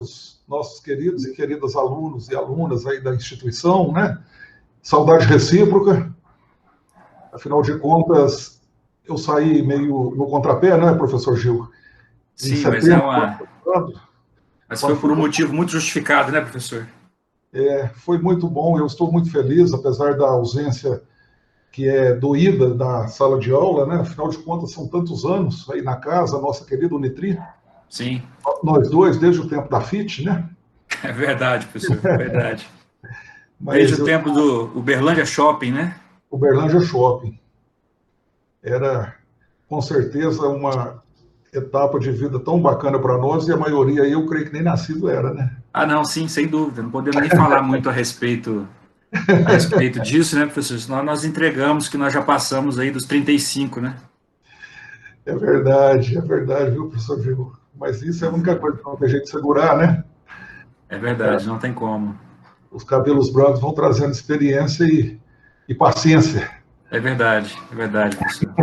os nossos queridos e queridas alunos e alunas aí da instituição, né? Saudade recíproca. Afinal de contas, eu saí meio no contrapé, né, professor Gil? Em Sim, mas setembro, mas foi quando por fui, um motivo muito justificado, né, professor? foi muito bom. Eu estou muito feliz, apesar da ausência que é doída da sala de aula, né? Afinal de contas, são tantos anos aí na casa, nossa querida Unitri, Sim, nós dois, desde o tempo da FIT, né? é verdade, professor, verdade. Desde Mas o tempo do Uberlândia Shopping, né? Uberlândia Shopping era, com certeza, uma etapa de vida tão bacana para nós, e a maioria, eu creio que nem nascido era, né? Ah, não, sim, sem dúvida. Não podemos nem falar muito a respeito disso, né, professor? Senão nós entregamos que nós já passamos aí dos 35, né? É verdade, viu, professor Gil? Mas isso é a única coisa que não tem jeito de segurar, né? É verdade, não tem como. Os cabelos brancos vão trazendo experiência e paciência. É verdade, professor.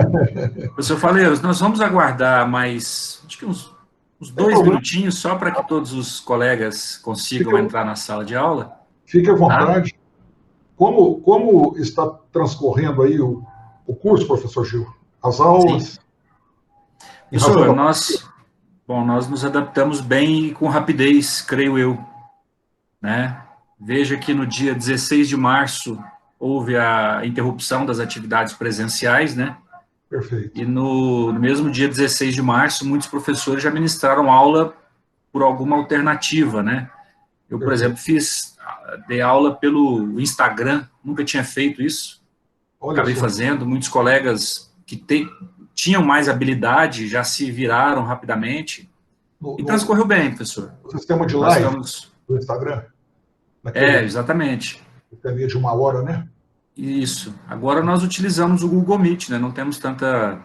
Professor Faleiros, nós vamos aguardar mais, acho que uns Sem 2 problema, minutinhos, só para que todos os colegas fique, consigam entrar na sala de aula, fique à tá? vontade. Como está transcorrendo aí o curso, professor Gil? As Sim. aulas, em razão Professor, da. nós nos adaptamos bem e com rapidez, creio eu, né? Veja que no dia 16 de março houve a interrupção das atividades presenciais, né? Perfeito. E no mesmo dia 16 de março, muitos professores já ministraram aula por alguma alternativa, né? Eu, por exemplo, Perfeito. dei aula pelo Instagram, nunca tinha feito isso, Olha acabei só. fazendo, muitos colegas que tinham mais habilidade já se viraram rapidamente, No, e no, transcorreu bem, professor. no sistema de Nós live estamos... do Instagram, naquele Exatamente. telinha de 1 hora, né? Isso. Agora nós utilizamos o Google Meet, né? Não temos tanta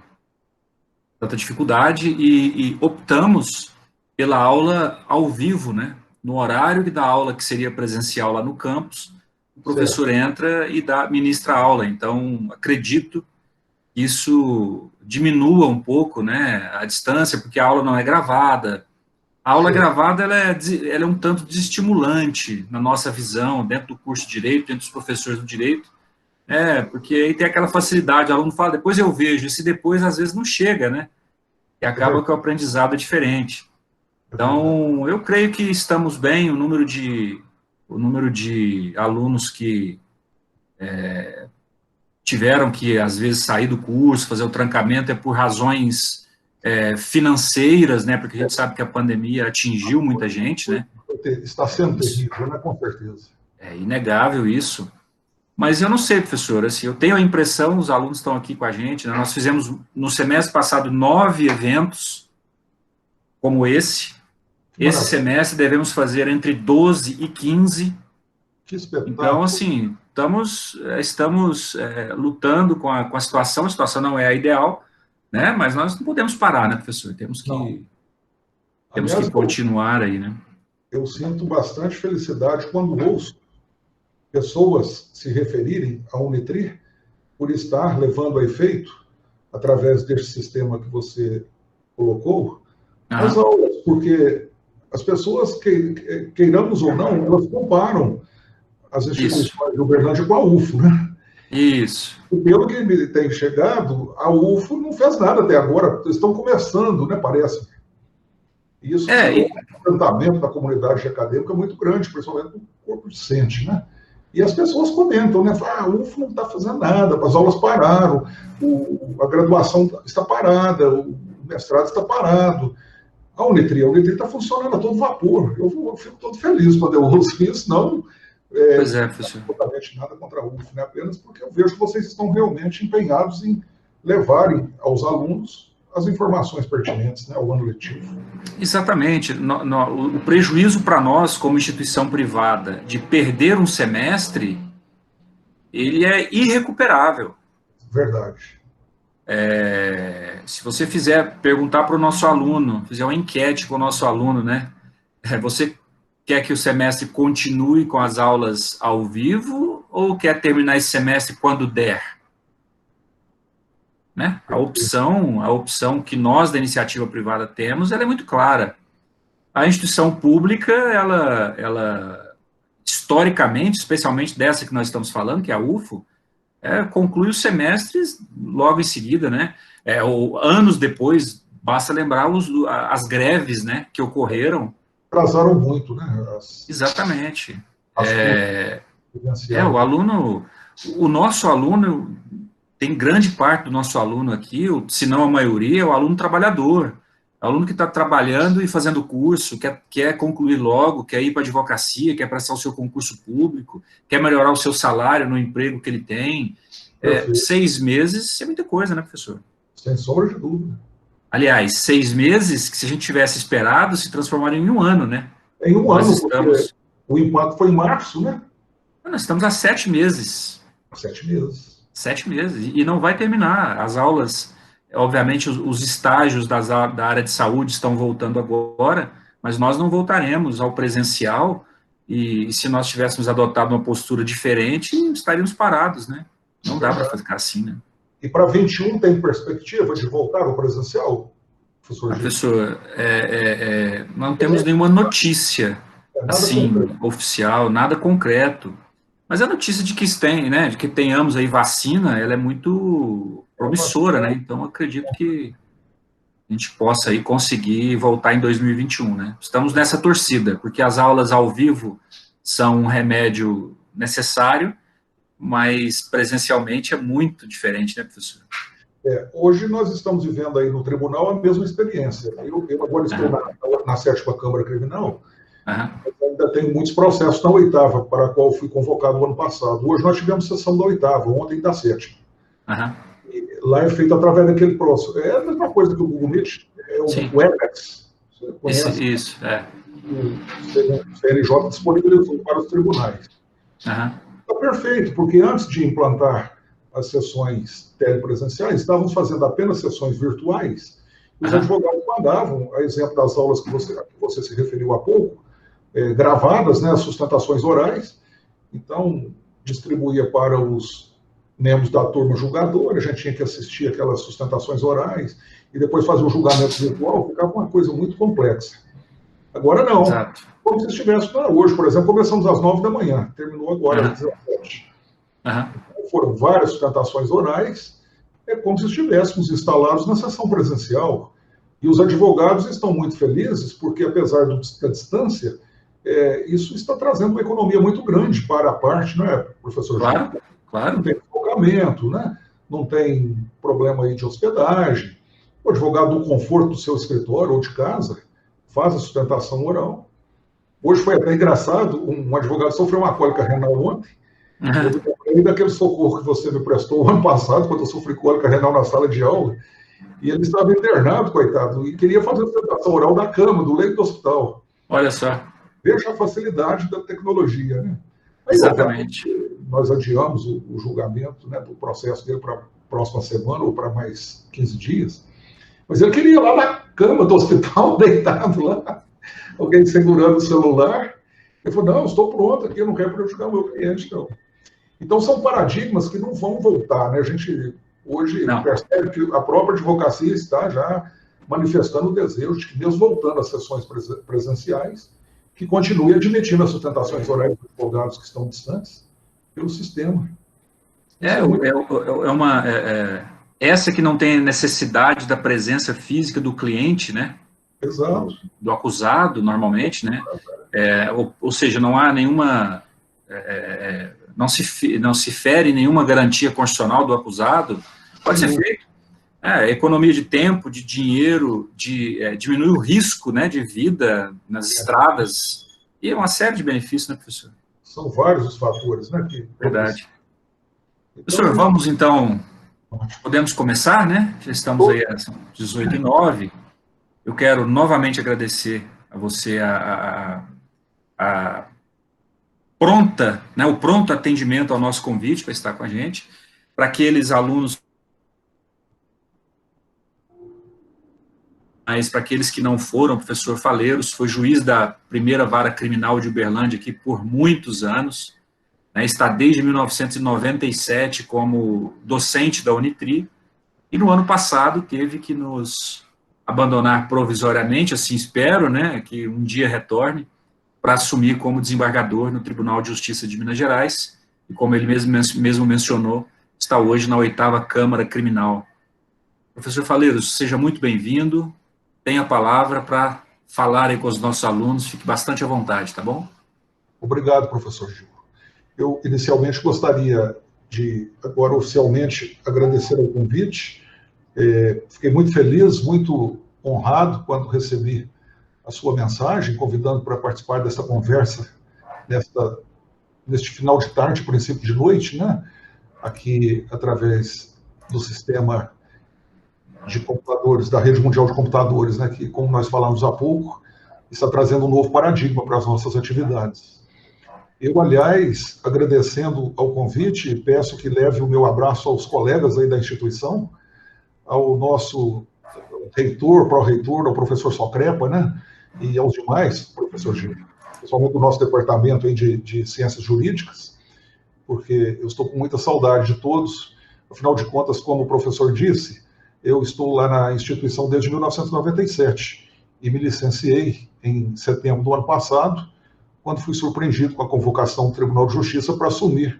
dificuldade e optamos pela aula ao vivo, né? No horário da aula que seria presencial lá no campus, o Certo. professor entra e ministra a aula. Então, acredito que isso diminua um pouco, né, a distância, porque a aula não é gravada. A aula Certo. gravada ela é um tanto desestimulante na nossa visão, dentro do curso de Direito, dentro dos professores do Direito, porque aí tem aquela facilidade, o aluno fala, depois eu vejo, e se depois às vezes não chega, né? E É acaba verdade. que o aprendizado é diferente. É verdade. Então, eu creio que estamos bem, o número de alunos que tiveram que, às vezes, sair do curso, fazer o trancamento, é por razões financeiras, né, porque a gente sabe que a pandemia atingiu muita gente, né, Está sendo isso terrível, né? Com certeza. é inegável isso, mas eu não sei, professor, assim, eu tenho a impressão, os alunos estão aqui com a gente, né, nós fizemos, no semestre passado, 9 eventos como Que esse maravilha. semestre devemos fazer entre 12 e 15. Que Então, espetáculo. assim, estamos lutando com a situação não é a ideal, né? Mas nós não podemos parar, né, professor? Temos Não. que, temos que Aliás, continuar aí, né? eu sinto bastante felicidade quando ouço pessoas se referirem à Unitri por estar levando a efeito, através deste sistema que você colocou, as Aham. aulas, porque as pessoas, queiramos ou não, elas comparam as Isso, instituições de Uberlândia com a UFO, né? isso. E pelo que me tem chegado, a UFO não fez nada até agora, estão começando, né, parece. E isso É, gerou e- um enfrentamento da comunidade acadêmica muito grande, principalmente no corpo docente, né? E as pessoas comentam, né? Falam, a UFO não está fazendo nada, as aulas pararam, a graduação está parada, o mestrado está parado. A Unitri está funcionando a todo vapor. Eu fico todo feliz quando eu ouço isso, não pois é, professor. absolutamente nada contra a UF, né? Apenas porque eu vejo que vocês estão realmente empenhados em levarem aos alunos as informações pertinentes, né, ao ano letivo. Exatamente. O prejuízo para nós, como instituição privada, de perder um semestre, ele é irrecuperável. Verdade. Se você perguntar para o nosso aluno, fizer uma enquete com o nosso aluno, né? Você quer que o semestre continue com as aulas ao vivo ou quer terminar esse semestre quando der? Né? A opção que nós da iniciativa privada temos, ela é muito clara. A instituição pública, ela historicamente, especialmente dessa que nós estamos falando, que é a UFO, conclui os semestres logo em seguida, né? Ou anos depois, basta lembrar as greves, né, que ocorreram. Atrasaram muito, né? Exatamente. As O aluno, o nosso aluno, tem grande parte do nosso aluno aqui, se não a maioria, é o aluno trabalhador. É o aluno que está trabalhando e fazendo curso, quer concluir logo, quer ir para a advocacia, quer prestar o seu concurso público, quer melhorar o seu salário no emprego que ele tem. 6 meses é muita coisa, né, professor? Sem sombra de dúvida. Aliás, 6 meses, que se a gente tivesse esperado, se transformaram em 1 ano, né? Em 1 ano, porque o impacto foi em março, né? Nós estamos há 7 meses. 7 meses. 7 meses. E não vai terminar. As aulas, obviamente, os estágios da área de saúde estão voltando agora, mas nós não voltaremos ao presencial, e se nós tivéssemos adotado uma postura diferente, estaríamos parados, né? Não dá para ficar assim, né? E para 21 tem perspectiva de voltar ao presencial, professor? Professor, não temos nenhuma notícia assim, oficial, nada concreto. Mas a notícia de que né, de que tenhamos aí vacina, ela é muito promissora, né? Então, acredito que a gente possa aí conseguir voltar em 2021, né? Estamos nessa torcida, porque as aulas ao vivo são um remédio necessário, mas presencialmente é muito diferente, né, professor? Hoje nós estamos vivendo aí no tribunal a mesma experiência. Eu agora estou na 7ª Câmara Criminal, ainda tenho muitos processos na 8ª, para a qual fui convocado no ano passado. Hoje nós tivemos sessão da 8ª, ontem da 7ª. Lá é feito através daquele processo. É a mesma coisa que o Google Meet, o Webex. Você conhece? Isso. O CNJ disponibilizou para os tribunais. Está perfeito, porque antes de implantar as sessões telepresenciais, estávamos fazendo apenas sessões virtuais, e os advogados mandavam, a exemplo das aulas que você se referiu há pouco, gravadas, né, as sustentações orais, então distribuía para os membros da turma julgadora, a gente tinha que assistir aquelas sustentações orais, e depois fazer um julgamento virtual, ficava uma coisa muito complexa. Agora não, como se estivesse hoje, por exemplo, começamos às 9 da manhã, terminou agora às 17. Foram várias sustentações orais, é como se estivéssemos instalados na sessão presencial. E os advogados estão muito felizes, porque apesar da distância, isso está trazendo uma economia muito grande para a parte, não é, professor? Claro. Não tem deslocamento, né? Não tem problema aí de hospedagem. O advogado, no conforto do seu escritório ou de casa, faz a sustentação oral. Hoje foi até engraçado, um advogado sofreu uma cólica renal ontem, eu lembrei daquele socorro que você me prestou o ano passado, quando eu sofri cólica renal na sala de aula, e ele estava internado, coitado, e queria fazer a sustentação oral da cama, do leito do hospital. Olha só. Veja a facilidade da tecnologia, né? Aí, exatamente. Nós adiamos o julgamento, né, do processo dele para a próxima semana ou para mais 15 dias, mas ele queria ir lá na cama do hospital, deitado lá, alguém segurando o celular. Ele falou, não, estou pronto aqui, eu não quero prejudicar o meu cliente, não. Então, são paradigmas que não vão voltar, né? A gente hoje percebe que a própria advocacia está já manifestando o desejo de que, mesmo voltando às sessões presenciais, que continue admitindo as sustentações orais dos advogados que estão distantes pelo sistema. Essa que não tem necessidade da presença física do cliente, né? Exato. Do acusado, normalmente, né? Ou seja, não há nenhuma... não se fere nenhuma garantia constitucional do acusado, pode ser feito. Economia de tempo, de dinheiro, diminuir o risco, né, de vida nas estradas, e uma série de benefícios, né, professor? São vários os fatores, né? Verdade. Professor, vamos então, podemos começar, né? Já estamos aí às 18h09. Eu quero novamente agradecer a você o pronto atendimento ao nosso convite para estar com a gente, para aqueles alunos, mas para aqueles que não foram, o professor Faleiros foi juiz da primeira vara criminal de Uberlândia aqui por muitos anos, né, está desde 1997 como docente da Unitri, e no ano passado teve que nos abandonar provisoriamente, assim espero, né, que um dia retorne, para assumir como desembargador no Tribunal de Justiça de Minas Gerais, e como ele mesmo mencionou, está hoje na 8ª Câmara Criminal. Professor Faleiros, seja muito bem-vindo, tenha a palavra para falar aí com os nossos alunos, fique bastante à vontade, tá bom? Obrigado, professor Gil. Eu, inicialmente, gostaria de, agora, oficialmente, agradecer ao convite. Fiquei muito feliz, muito honrado quando recebi a sua mensagem, convidando para participar dessa conversa neste final de tarde, princípio de noite, né? Aqui, através do sistema de computadores, da rede mundial de computadores, né? Que, como nós falamos há pouco, está trazendo um novo paradigma para as nossas atividades. Eu, aliás, agradecendo ao convite, peço que leve o meu abraço aos colegas aí da instituição, ao nosso reitor, pró-reitor, ao professor Socrepa, né? E aos demais, professor Gil, principalmente do nosso departamento aí de Ciências Jurídicas, porque eu estou com muita saudade de todos. Afinal de contas, como o professor disse, eu estou lá na instituição desde 1997 e me licenciei em setembro do ano passado, quando fui surpreendido com a convocação do Tribunal de Justiça para assumir,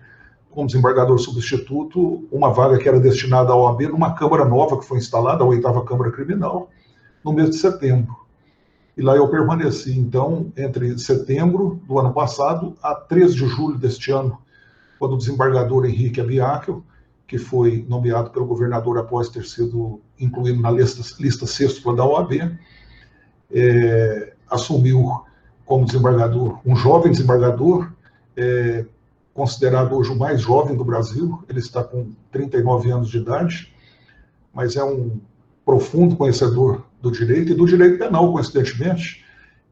como desembargador substituto, uma vaga que era destinada à OAB numa Câmara nova que foi instalada, a 8ª Câmara Criminal, no mês de setembro. E lá eu permaneci, então, entre setembro do ano passado a 13 de julho deste ano, quando o desembargador Henrique Abiakel, que foi nomeado pelo governador após ter sido incluído na lista sextupla da OAB, assumiu como desembargador, um jovem desembargador, considerado hoje o mais jovem do Brasil. Ele está com 39 anos de idade, mas é um profundo conhecedor do direito e do direito penal, coincidentemente.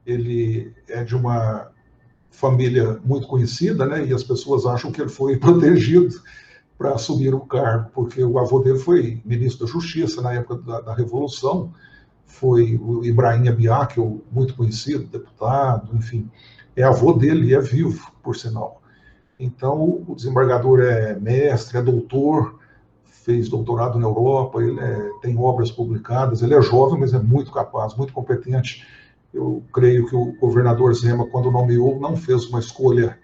Ele é de uma família muito conhecida, né, e as pessoas acham que ele foi protegido para assumir o cargo, porque o avô dele foi ministro da Justiça na época da Revolução, foi o Ibrahim Abiakel, muito conhecido, deputado, enfim, é avô dele e é vivo, por sinal. Então, o desembargador é mestre, é doutor, fez doutorado na Europa, ele tem obras publicadas, ele é jovem, mas é muito capaz, muito competente. Eu creio que o governador Zema, quando nomeou, não fez uma escolha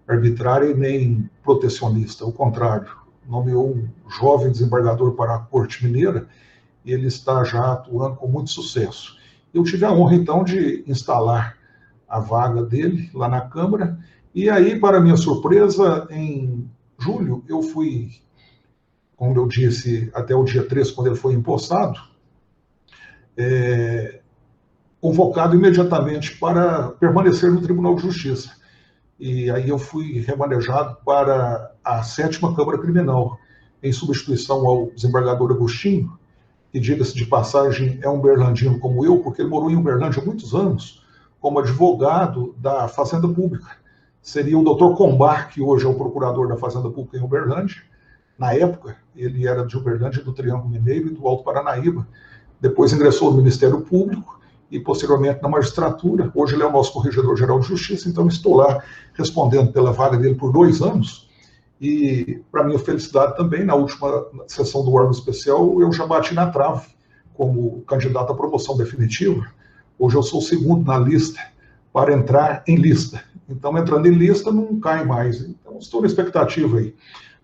arbitrária e nem protecionista, ao contrário, nomeou um jovem desembargador para a Corte Mineira, e ele está já atuando com muito sucesso. Eu tive a honra, então, de instalar a vaga dele lá na Câmara, e aí, para minha surpresa, em julho, eu fui, como eu disse, até o dia 3, quando ele foi empossado, convocado imediatamente para permanecer no Tribunal de Justiça. E aí eu fui remanejado para a 7ª Câmara Criminal, em substituição ao desembargador Agostinho, que, diga-se de passagem, é um berlandino como eu, porque ele morou em Uberlândia há muitos anos, como advogado da Fazenda Pública. Seria o doutor Combar, que hoje é o procurador da Fazenda Pública em Uberlândia. Na época, ele era de Uberlândia, do Triângulo Mineiro e do Alto Paranaíba. Depois ingressou no Ministério Público e, posteriormente, na magistratura. Hoje ele é o nosso corregedor-geral de Justiça, então estou lá respondendo pela vaga dele por 2 anos. E, para minha felicidade também, na última sessão do órgão especial, eu já bati na trave como candidato à promoção definitiva. Hoje eu sou o segundo na lista para entrar em lista. Então, entrando em lista, não cai mais. Então, estou na expectativa aí.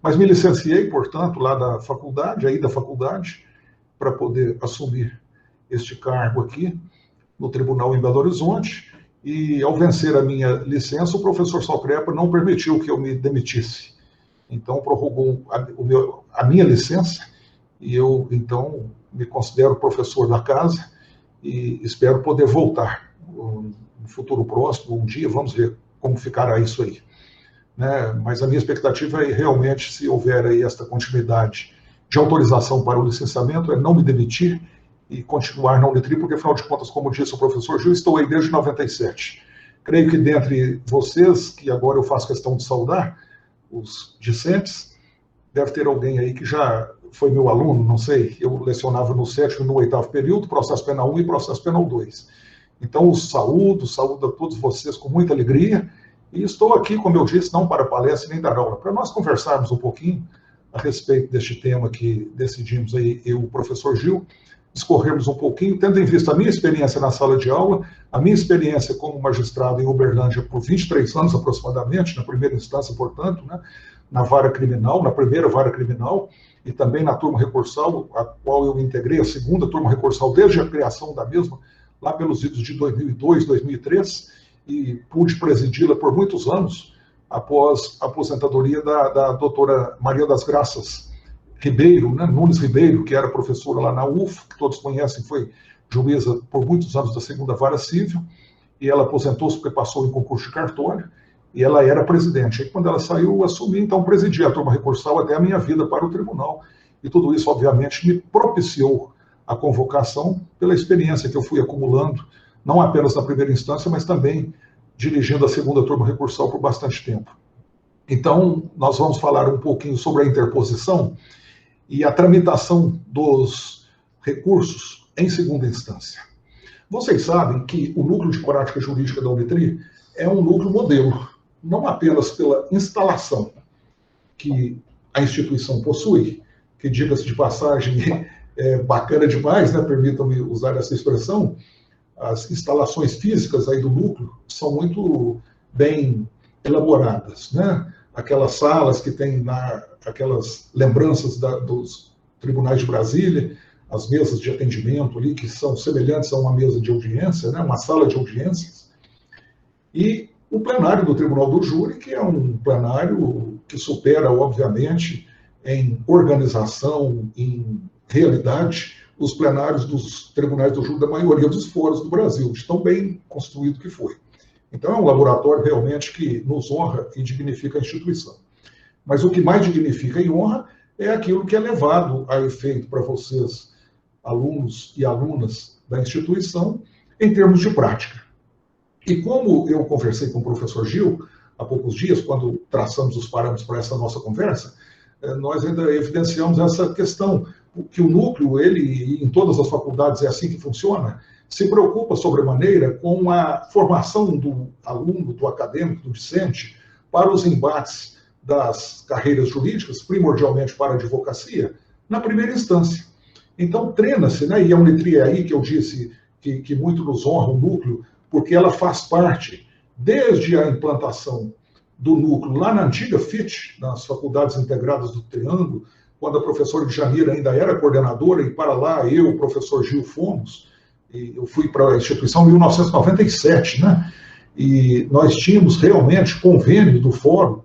Mas me licenciei, portanto, lá da faculdade, para poder assumir este cargo aqui no Tribunal em Belo Horizonte. E, ao vencer a minha licença, o professor Socrepa não permitiu que eu me demitisse. Então, prorrogou a minha licença, e eu, então, me considero professor da casa e espero poder voltar no futuro próximo, um dia, vamos ver como ficará isso aí. Né? Mas a minha expectativa é realmente, se houver aí esta continuidade de autorização para o licenciamento, é não me demitir e continuar na Unitri, porque, afinal de contas, como disse o professor Gil, estou aí desde 97. Creio que dentre vocês, que agora eu faço questão de saudar, os discentes, deve ter alguém aí que já foi meu aluno, não sei, eu lecionava no 7º e no 8º período, processo penal 1 e processo penal 2. Então, saúdo a todos vocês com muita alegria, e estou aqui, como eu disse, não para palestra nem dar aula, para nós conversarmos um pouquinho a respeito deste tema que decidimos aí, eu e o professor Gil, discorrermos um pouquinho, tendo em vista a minha experiência na sala de aula, a minha experiência como magistrado em Uberlândia por 23 anos aproximadamente, na primeira instância, portanto, né, na vara criminal, na primeira vara criminal, e também na turma recursal, a qual eu integrei, a segunda turma recursal, desde a criação da mesma, lá pelos idos de 2002, 2003, e pude presidi-la por muitos anos, após a aposentadoria da doutora Maria das Graças Ribeiro, né, Nunes Ribeiro, que era professora lá na UF, que todos conhecem, foi juíza por muitos anos da segunda vara civil, e ela aposentou-se porque passou em concurso de cartório, e ela era presidente. E quando ela saiu, eu assumi, então, presidir a turma recursal até a minha vida para o tribunal. E tudo isso, obviamente, me propiciou a convocação pela experiência que eu fui acumulando, não apenas na primeira instância, mas também dirigindo a segunda turma recursal por bastante tempo. Então, nós vamos falar um pouquinho sobre a interposição e a tramitação dos recursos em segunda instância. Vocês sabem que o núcleo de prática jurídica da Unitri é um núcleo modelo, não apenas pela instalação que a instituição possui, que, diga-se de passagem, é bacana demais, né? Permitam-me usar essa expressão. As instalações físicas aí do núcleo são muito bem elaboradas, né? Aquelas salas que tem aquelas lembranças dos tribunais de Brasília, as mesas de atendimento ali, que são semelhantes a uma mesa de audiência, né? Uma sala de audiências, e o plenário do Tribunal do Júri, que é um plenário que supera, obviamente, em organização, em realidade, os plenários dos tribunais do júri da maioria dos fóruns do Brasil, de tão bem construído que foi. Então, é um laboratório realmente que nos honra e dignifica a instituição. Mas o que mais dignifica e honra é aquilo que é levado a efeito para vocês, alunos e alunas da instituição, em termos de prática. E como eu conversei com o professor Gil há poucos dias, quando traçamos os parâmetros para essa nossa conversa, nós ainda evidenciamos essa questão, que o núcleo, ele, em todas as faculdades é assim que funciona, se preocupa sobremaneira com a formação do aluno, do acadêmico, do discente, para os embates das carreiras jurídicas, primordialmente para a advocacia, na primeira instância. Então, treina-se, né? E a Unitri é aí que eu disse que muito nos honra o núcleo, porque ela faz parte, desde a implantação do núcleo, lá na antiga FIT, nas Faculdades Integradas do Triângulo, quando a professora de Janeiro ainda era coordenadora, e para lá eu, o professor Gil, fomos, e eu fui para a instituição em 1997, né? E nós tínhamos realmente convênio do fórum,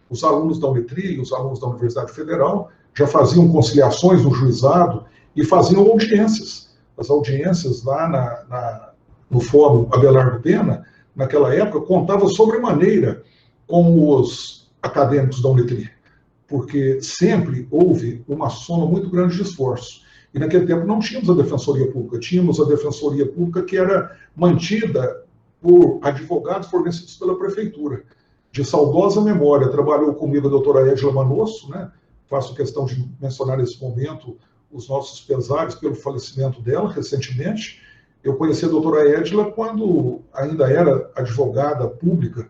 os alunos da Unitri e os alunos da Universidade Federal já faziam conciliações no juizado e faziam audiências. As audiências lá no Fórum Abelardo Pena, naquela época, contava sobremaneira com os acadêmicos da Unitri, porque sempre houve uma soma muito grande de esforço. E naquele tempo não tínhamos a Defensoria Pública, tínhamos a Defensoria Pública que era mantida por advogados fornecidos pela Prefeitura. De saudosa memória, trabalhou comigo a doutora Edila Manosso, né? Faço questão de mencionar nesse momento os nossos pesares pelo falecimento dela recentemente. Eu conheci a doutora Edila quando ainda era advogada pública,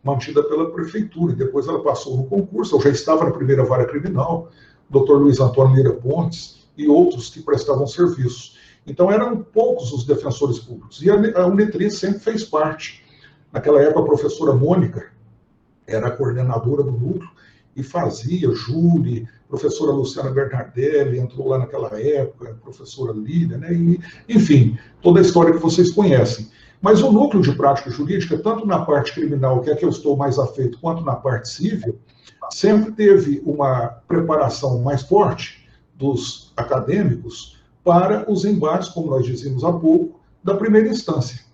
mantida pela Prefeitura, e depois ela passou no concurso, eu já estava na primeira vara criminal, o doutor Luiz Antônio Lira Pontes e outros que prestavam serviços. Então, eram poucos os defensores públicos, e a Unitri sempre fez parte. Naquela época, a professora Mônica era a coordenadora do núcleo, e fazia júri, professora Luciana Bernardelli entrou lá naquela época, professora Lília, né? E, enfim, toda a história que vocês conhecem. Mas o núcleo de prática jurídica, tanto na parte criminal, que é que eu estou mais afeito, quanto na parte civil, sempre teve uma preparação mais forte dos acadêmicos para os embates, como nós dizíamos há pouco, da primeira instância.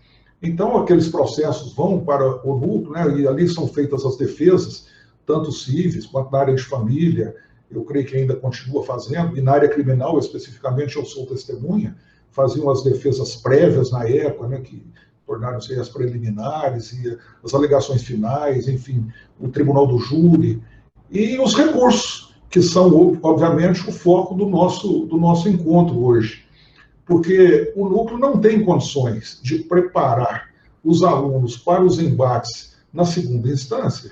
Então, aqueles processos vão para o núcleo, né? E ali são feitas as defesas, tanto civis quanto na área de família, eu creio que ainda continua fazendo, e na área criminal, especificamente, eu sou testemunha, faziam as defesas prévias na época, né, que tornaram-se as preliminares, e as alegações finais, enfim, o tribunal do júri, e os recursos, que são, obviamente, o foco do nosso encontro hoje. Porque o núcleo não tem condições de preparar os alunos para os embates na segunda instância,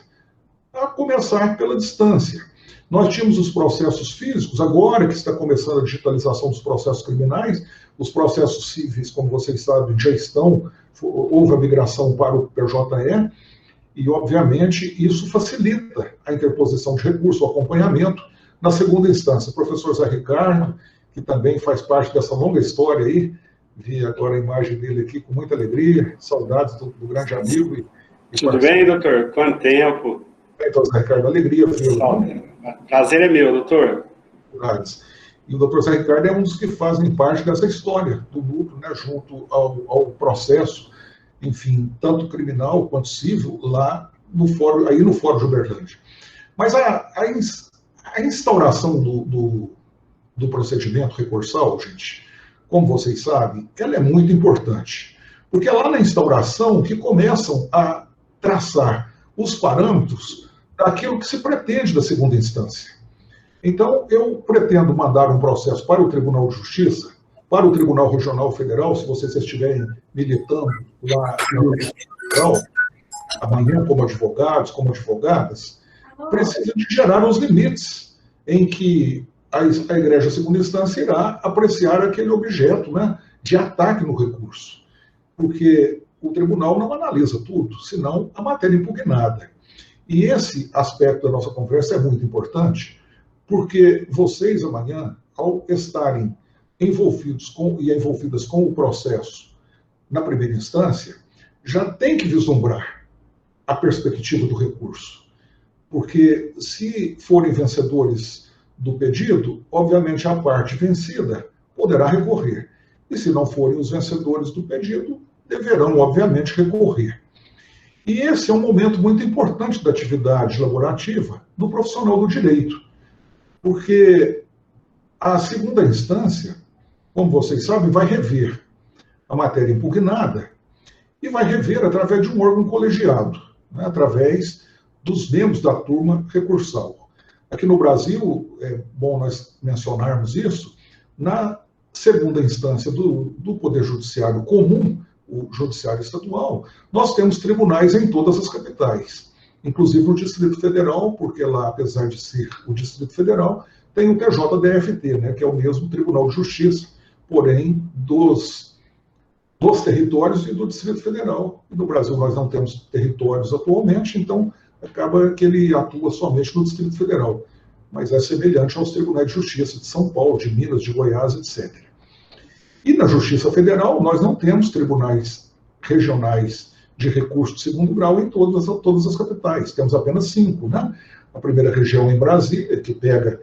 a começar pela distância. Nós tínhamos os processos físicos, agora que está começando a digitalização dos processos criminais, os processos cíveis, como vocês sabem, já estão, houve a migração para o PJE, e, obviamente, isso facilita a interposição de recurso, o acompanhamento. Na segunda instância, o professor Zé Ricardo, que também faz parte dessa longa história aí, vi agora a imagem dele aqui com muita alegria, saudades do grande amigo. Tudo bem, doutor? Quanto tempo? Então, Zé Ricardo, alegria. Prazer é meu, doutor. E o doutor Zé Ricardo é um dos que fazem parte dessa história do núcleo, né, junto ao processo, enfim, tanto criminal quanto civil, lá no Fórum, aí no Fórum de Uberlândia. Mas a instauração do procedimento recursal, gente, como vocês sabem, ela é muito importante, porque é lá na instauração que começam a traçar os parâmetros daquilo que se pretende da segunda instância. Então, eu pretendo mandar um processo para o Tribunal de Justiça, para o Tribunal Regional Federal, se vocês estiverem militando lá no Federal, amanhã como advogados, como advogadas, precisa de gerar os limites em que a Igreja Segunda Instância irá apreciar aquele objeto, né, de ataque no recurso. Porque o tribunal não analisa tudo, senão a matéria impugnada. E esse aspecto da nossa conversa é muito importante, porque vocês amanhã, ao estarem envolvidos e envolvidas com o processo na primeira instância, já tem que vislumbrar a perspectiva do recurso. Porque se forem vencedores do pedido, obviamente a parte vencida poderá recorrer. E se não forem os vencedores do pedido, deverão, obviamente, recorrer. E esse é um momento muito importante da atividade laborativa do profissional do direito, porque a segunda instância, como vocês sabem, vai rever a matéria impugnada e vai rever através de um órgão colegiado, né, através dos membros da turma recursal. Aqui no Brasil, é bom nós mencionarmos isso, na segunda instância do Poder Judiciário Comum, o Judiciário Estadual, nós temos tribunais em todas as capitais, inclusive no Distrito Federal, porque lá, apesar de ser o Distrito Federal, tem o TJDFT, né, que é o mesmo Tribunal de Justiça, porém dos territórios e do Distrito Federal. E no Brasil nós não temos territórios atualmente, então acaba que ele atua somente no Distrito Federal, mas é semelhante aos tribunais de justiça de São Paulo, de Minas, de Goiás, etc. E na Justiça Federal, nós não temos tribunais regionais de recurso de segundo grau em todas as capitais, temos apenas 5, né? A primeira região em Brasília, que pega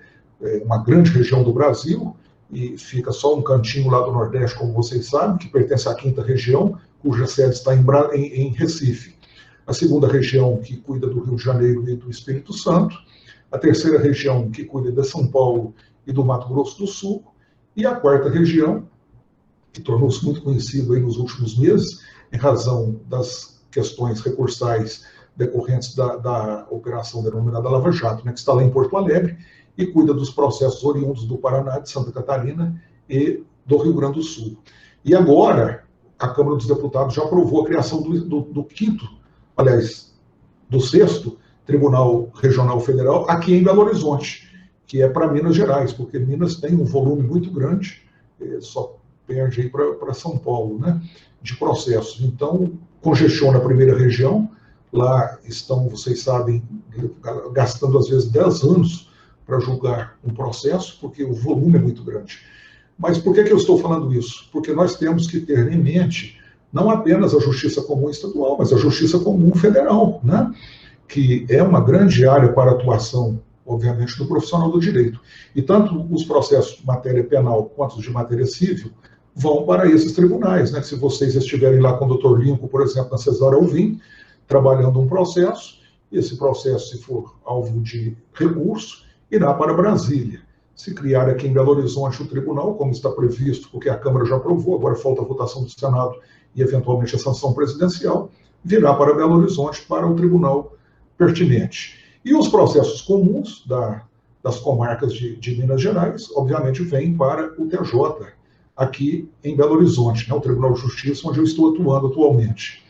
uma grande região do Brasil, e fica só um cantinho lá do Nordeste, como vocês sabem, que pertence à 5ª região, cuja sede está em Recife. A segunda região, que cuida do Rio de Janeiro e do Espírito Santo. A terceira região, que cuida de São Paulo e do Mato Grosso do Sul. E a 4ª região, que tornou-se muito conhecido aí nos últimos meses, em razão das questões recursais decorrentes da operação denominada Lava Jato, né, que está lá em Porto Alegre, e cuida dos processos oriundos do Paraná, de Santa Catarina e do Rio Grande do Sul. E agora, a Câmara dos Deputados já aprovou a criação do 6º Tribunal Regional Federal aqui em Belo Horizonte, que é para Minas Gerais, porque Minas tem um volume muito grande, só perde aí para São Paulo, né, de processos. Então, congestiona a primeira região, lá estão, vocês sabem, gastando às vezes 10 anos para julgar um processo, porque o volume é muito grande. Mas por que eu estou falando isso? Porque nós temos que ter em mente não apenas a Justiça Comum Estadual, mas a Justiça Comum Federal, né? Que é uma grande área para atuação, obviamente, do profissional do direito. E tanto os processos de matéria penal quanto os de matéria civil vão para esses tribunais, né? Se vocês estiverem lá com o Dr. Lincoln, por exemplo, na Cesar Alvim, trabalhando um processo, esse processo, se for alvo de recurso, irá para Brasília. Se criar aqui em Belo Horizonte o tribunal, como está previsto, porque a Câmara já aprovou, agora falta a votação do Senado e, eventualmente, a sanção presidencial, virá para Belo Horizonte, para o tribunal pertinente. E os processos comuns das comarcas de Minas Gerais, obviamente, vêm para o TJ, aqui em Belo Horizonte, né, o Tribunal de Justiça, onde eu estou atuando atualmente.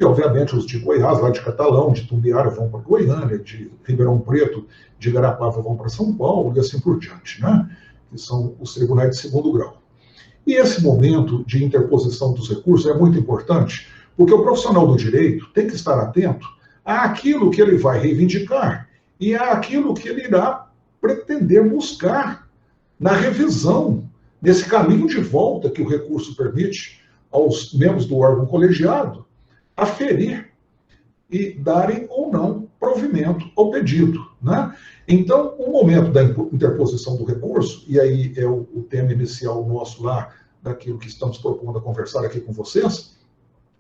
e, obviamente, os de Goiás, lá de Catalão, de Tumbiara, vão para Goiânia, de Ribeirão Preto, de Igarapava, vão para São Paulo, e assim por diante, né? Que são os tribunais de segundo grau. E esse momento de interposição dos recursos é muito importante, porque o profissional do direito tem que estar atento àquilo que ele vai reivindicar e àquilo que ele irá pretender buscar na revisão, nesse caminho de volta que o recurso permite aos membros do órgão colegiado aferir e darem ou não provimento ao pedido, né? Então, o momento da interposição do recurso, e aí é o tema inicial nosso lá, daquilo que estamos propondo a conversar aqui com vocês,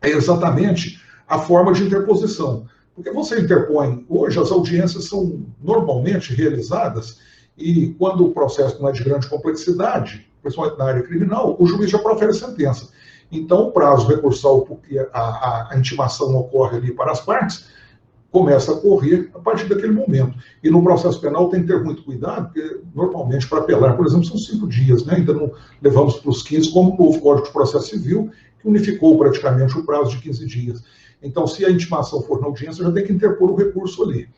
é exatamente a forma de interposição. Porque você interpõe, hoje as audiências são normalmente realizadas, e quando o processo não é de grande complexidade, principalmente na área criminal, o juiz já profere a sentença. Então, o prazo recursal, porque a intimação ocorre ali para as partes, começa a correr a partir daquele momento. E no processo penal tem que ter muito cuidado, porque normalmente para apelar, por exemplo, são 5 dias, né? Ainda não levamos para os 15, como o novo Código de Processo Civil, que unificou praticamente o prazo de 15 dias. Então, se a intimação for na audiência, já tem que interpor o recurso ali.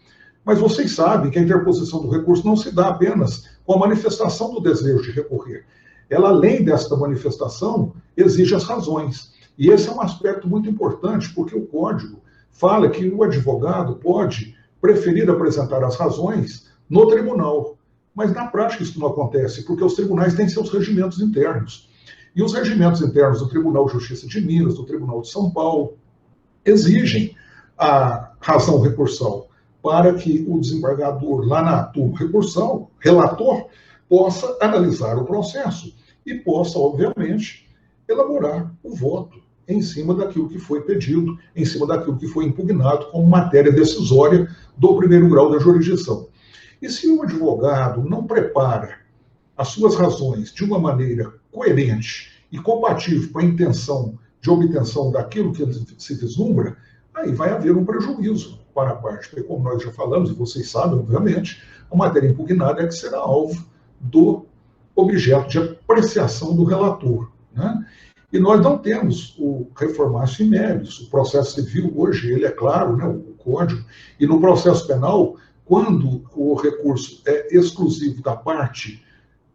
Mas vocês sabem que a interposição do recurso não se dá apenas com a manifestação do desejo de recorrer. Ela, além desta manifestação, exige as razões. E esse é um aspecto muito importante, porque o Código fala que o advogado pode preferir apresentar as razões no tribunal. Mas, na prática, isso não acontece, porque os tribunais têm seus regimentos internos. E os regimentos internos do Tribunal de Justiça de Minas, do Tribunal de São Paulo, exigem a razão recursal para que o desembargador, lá na turma recursal, relator, possa analisar o processo e possa, obviamente, elaborar o voto em cima daquilo que foi pedido, em cima daquilo que foi impugnado como matéria decisória do primeiro grau da jurisdição. E se o advogado não prepara as suas razões de uma maneira coerente e compatível com a intenção de obtenção daquilo que se vislumbra, aí vai haver um prejuízo para a parte. Porque, como nós já falamos, e vocês sabem, obviamente, a matéria impugnada é que será alvo do objeto de apreciação do relator, né? E nós não temos o reformatio in melius. O processo civil, hoje, ele é claro, né, o Código, e no processo penal, quando o recurso é exclusivo da parte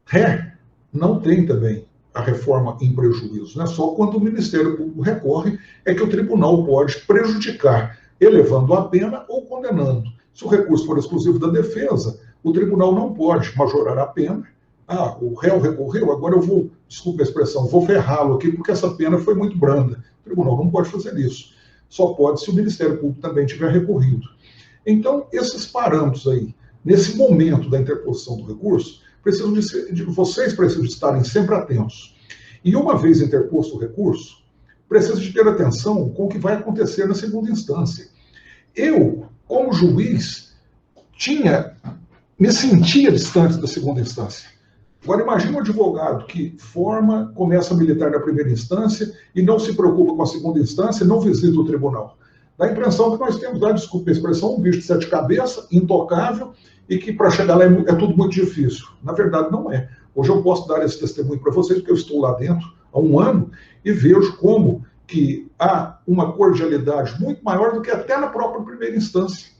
ré, não tem também a reforma em prejuízo, né? Só quando o Ministério Público recorre é que o tribunal pode prejudicar, elevando a pena ou condenando. Se o recurso for exclusivo da defesa, o tribunal não pode majorar a pena. Ah, o réu recorreu, agora eu vou, desculpa a expressão, vou ferrá-lo aqui porque essa pena foi muito branda. O tribunal não pode fazer isso. Só pode se o Ministério Público também tiver recorrido. Então, esses parâmetros aí, nesse momento da interposição do recurso, vocês precisam estarem sempre atentos. E uma vez interposto o recurso, precisa de ter atenção com o que vai acontecer na segunda instância. Eu, como juiz, me sentia distante da segunda instância. Agora, imagine um advogado que começa a militar na primeira instância e não se preocupa com a segunda instância e não visita o tribunal. Dá a impressão que nós temos, desculpa a expressão, um bicho de 7 cabeças, intocável, e que para chegar lá é tudo muito difícil. Na verdade, não é. Hoje eu posso dar esse testemunho para vocês, porque eu estou lá dentro há um ano e vejo como que há uma cordialidade muito maior do que até na própria primeira instância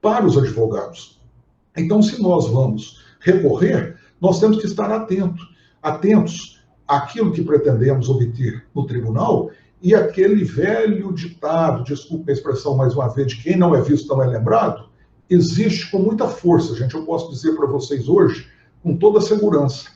para os advogados. Então, se nós vamos recorrer, nós temos que estar atentos àquilo que pretendemos obter no tribunal e aquele velho ditado, desculpe a expressão mais uma vez, de quem não é visto não é lembrado, existe com muita força, gente. Eu posso dizer para vocês hoje, com toda a segurança.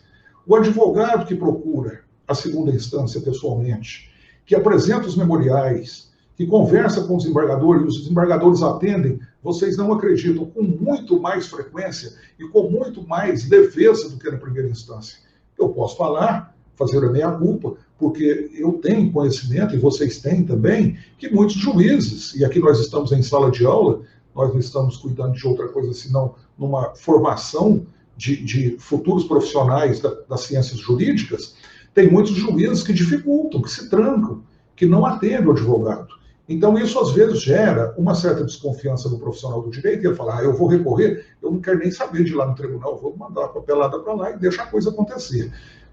O advogado que procura a segunda instância pessoalmente, que apresenta os memoriais, que conversa com os desembargadores, e os desembargadores atendem, vocês não acreditam, com muito mais frequência e com muito mais leveza do que na primeira instância. Eu posso falar, fazer a meia-culpa, porque eu tenho conhecimento, e vocês têm também, que muitos juízes, e aqui nós estamos em sala de aula, nós não estamos cuidando de outra coisa senão numa formação de futuros profissionais das ciências jurídicas, tem muitos juízes que dificultam, que se trancam, que não atendem o advogado. Então, isso às vezes gera uma certa desconfiança do profissional do direito, e ele fala, eu vou recorrer, eu não quero nem saber de ir lá no tribunal, eu vou mandar a papelada para lá e deixar a coisa acontecer.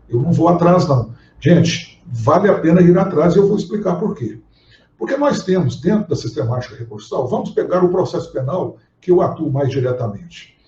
Eu não vou atrás, não. Gente, vale a pena ir atrás e eu vou explicar por quê. Porque nós temos, dentro da sistemática recursal, vamos pegar o processo penal, que eu atuo mais diretamente.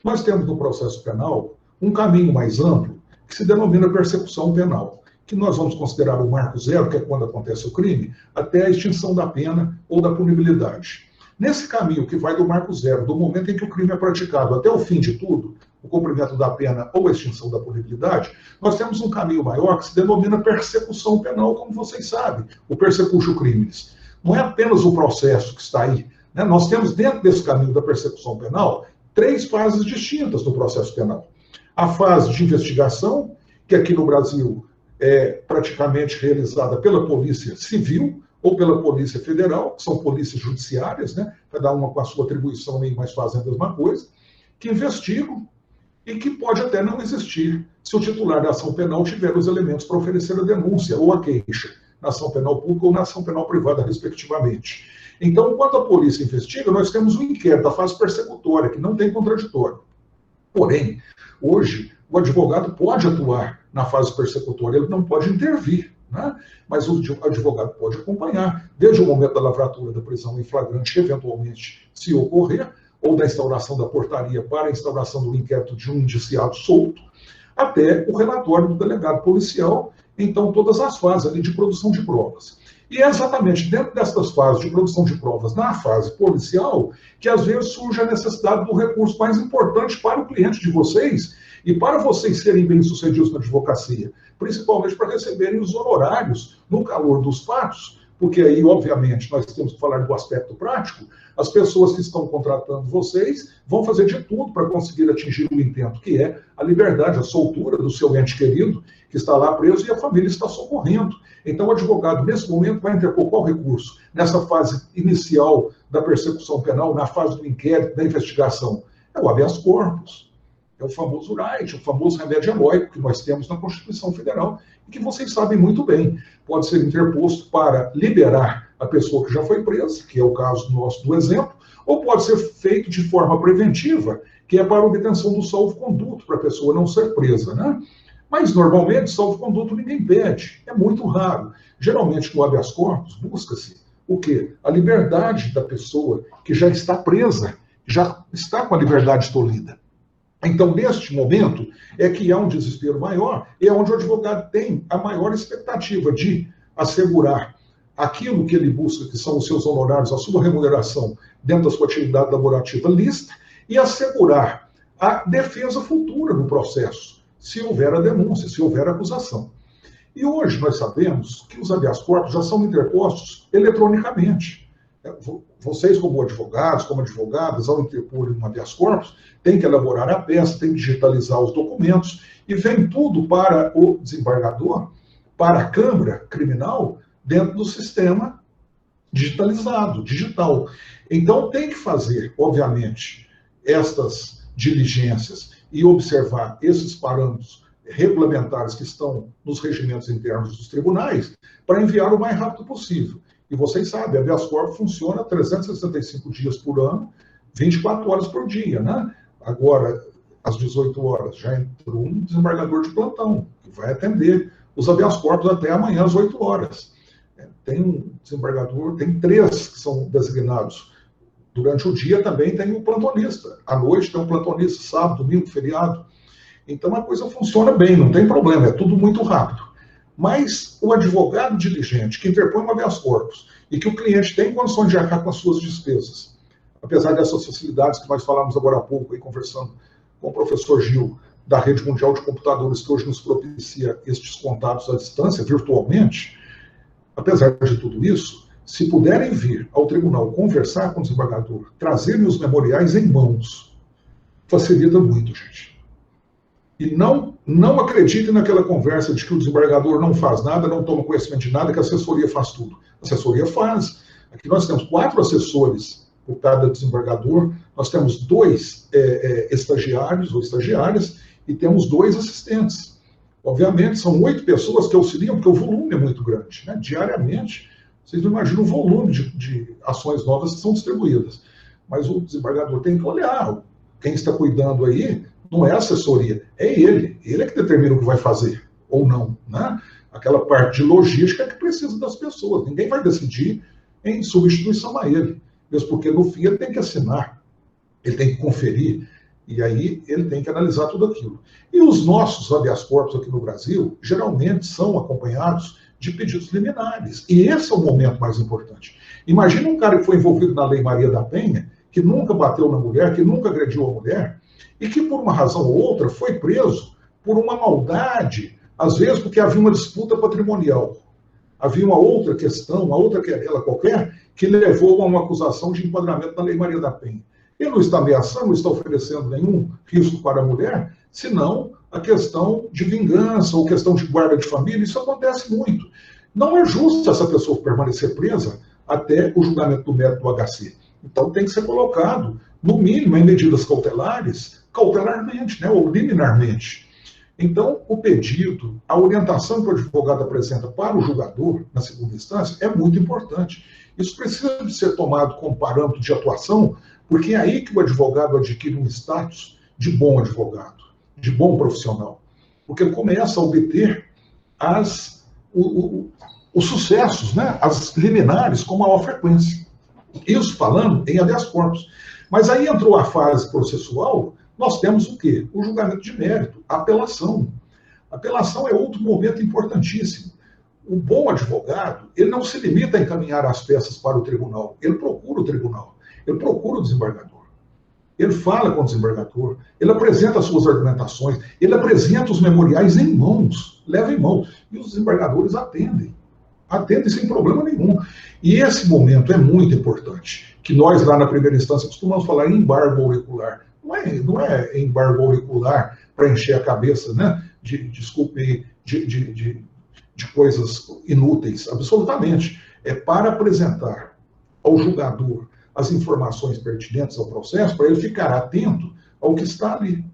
Nós temos no processo penal um caminho mais amplo, que se denomina persecução penal, que nós vamos considerar o marco zero, que é quando acontece o crime, até a extinção da pena ou da punibilidade. Nesse caminho que vai do marco zero, do momento em que o crime é praticado até o fim de tudo, o cumprimento da pena ou a extinção da punibilidade, nós temos um caminho maior que se denomina persecução penal, como vocês sabem, o persecutio crimes. Não é apenas o processo que está aí, né? Nós temos dentro desse caminho da persecução penal 3 fases distintas do processo penal. A fase de investigação, que aqui no Brasil é praticamente realizada pela Polícia Civil ou pela Polícia Federal, que são polícias judiciárias, né? Cada uma com a sua atribuição, mas fazem a mesma coisa, que investigam e que pode até não existir se o titular da ação penal tiver os elementos para oferecer a denúncia ou a queixa, na ação penal pública ou na ação penal privada, respectivamente. Então, quando a polícia investiga, nós temos o inquérito, a fase persecutória, que não tem contraditório. Porém, hoje, o advogado pode atuar na fase persecutória, ele não pode intervir, né? Mas o advogado pode acompanhar, desde o momento da lavratura da prisão em flagrante, eventualmente, se ocorrer, ou da instauração da portaria para a instauração do inquérito de um indiciado solto, até o relatório do delegado policial, então todas as fases ali de produção de provas. E é exatamente dentro dessas fases de produção de provas, na fase policial, que às vezes surge a necessidade do recurso mais importante para o cliente de vocês e para vocês serem bem-sucedidos na advocacia, principalmente para receberem os honorários no calor dos fatos, porque aí, obviamente, nós temos que falar do aspecto prático, as pessoas que estão contratando vocês vão fazer de tudo para conseguir atingir o intento, que é a liberdade, a soltura do seu ente querido, que está lá preso e a família está socorrendo. Então, o advogado, nesse momento, vai interpor qual recurso? Nessa fase inicial da persecução penal, na fase do inquérito, da investigação, é o habeas corpus. É o famoso right, o famoso remédio heróico que nós temos na Constituição Federal e que vocês sabem muito bem. Pode ser interposto para liberar a pessoa que já foi presa, que é o caso nosso do exemplo, ou pode ser feito de forma preventiva, que é para a obtenção do salvo-conduto, para a pessoa não ser presa, né? Mas, normalmente, salvo-conduto ninguém pede, é muito raro. Geralmente, no habeas corpus, busca-se o quê? A liberdade da pessoa que já está presa, já está com a liberdade tolhida. Então, neste momento, é que há um desespero maior, e é onde o advogado tem a maior expectativa de assegurar aquilo que ele busca, que são os seus honorários, a sua remuneração dentro da sua atividade laborativa lícita, e assegurar a defesa futura no processo, se houver a denúncia, se houver a acusação. E hoje nós sabemos que os habeas corpus já são interpostos eletronicamente. Vocês, como advogados, como advogadas, ao interpor um habeas corpus, têm que elaborar a peça, têm que digitalizar os documentos, e vem tudo para o desembargador, para a Câmara Criminal, dentro do sistema digitalizado, digital. Então, tem que fazer, obviamente, estas diligências e observar esses parâmetros regulamentares que estão nos regimentos internos dos tribunais para enviar o mais rápido possível. E vocês sabem, a habeas corpus funciona 365 dias por ano, 24 horas por dia, né? Agora, às 18 horas, já entrou um desembargador de plantão, que vai atender os habeas corpus até amanhã às 8 horas. Tem um desembargador, tem 3 que são designados. Durante o dia também tem um plantonista. À noite tem um plantonista, sábado, domingo, feriado. Então a coisa funciona bem, não tem problema, é tudo muito rápido. Mas o advogado diligente que interpõe um habeas corpus e que o cliente tem condições de arcar com as suas despesas, apesar dessas facilidades que nós falamos agora há pouco, aí, conversando com o professor Gil, da Rede Mundial de Computadores, que hoje nos propicia estes contatos à distância, virtualmente, apesar de tudo isso, se puderem vir ao tribunal conversar com o desembargador, trazerem os memoriais em mãos, facilita muito, gente. E não acreditem naquela conversa de que o desembargador não faz nada, não toma conhecimento de nada, que a assessoria faz tudo. A assessoria faz. Aqui nós temos 4 assessores por cada desembargador, nós temos 2 estagiários ou estagiárias e temos 2 assistentes. Obviamente, são 8 pessoas que auxiliam, porque o volume é muito grande, né? Diariamente, vocês não imaginam o volume de ações novas que são distribuídas. Mas o desembargador tem que olhar. Quem está cuidando aí não é a assessoria, é ele. Ele é que determina o que vai fazer, ou não, né? Aquela parte de logística é que precisa das pessoas. Ninguém vai decidir em substituição a ele. Mesmo porque, no fim, ele tem que assinar, ele tem que conferir, e aí ele tem que analisar tudo aquilo. E os nossos habeas corpus aqui no Brasil, geralmente são acompanhados de pedidos liminares. E esse é o momento mais importante. Imagina um cara que foi envolvido na Lei Maria da Penha, que nunca bateu na mulher, que nunca agrediu a mulher, e que, por uma razão ou outra, foi preso por uma maldade, às vezes porque havia uma disputa patrimonial. Havia uma outra questão, uma outra querela qualquer, que levou a uma acusação de enquadramento na Lei Maria da Penha. Ele não está ameaçando, não está oferecendo nenhum risco para a mulher, senão a questão de vingança ou questão de guarda de família. Isso acontece muito. Não é justo essa pessoa permanecer presa até o julgamento do mérito do HC. Então tem que ser colocado, no mínimo, em medidas cautelares, cautelarmente, né, ou liminarmente. Então, o pedido, a orientação que o advogado apresenta para o julgador, na segunda instância, é muito importante. Isso precisa de ser tomado como parâmetro de atuação, porque é aí que o advogado adquire um status de bom advogado, de bom profissional. Porque ele começa a obter os sucessos, né, as liminares com maior frequência. Isso falando em habeas corpus. Mas aí entrou a fase processual, nós temos o quê? O julgamento de mérito, a apelação. A apelação é outro momento importantíssimo. O bom advogado, ele não se limita a encaminhar as peças para o tribunal, ele procura o tribunal, ele procura o desembargador. Ele fala com o desembargador, ele apresenta as suas argumentações, ele apresenta os memoriais em mãos, leva em mãos, e os desembargadores atendem sem problema nenhum. E esse momento é muito importante, que nós lá na primeira instância costumamos falar em embargo auricular. Não é embargo auricular para encher a cabeça, né, de coisas inúteis, absolutamente. É para apresentar ao julgador as informações pertinentes ao processo, para ele ficar atento ao que está ali.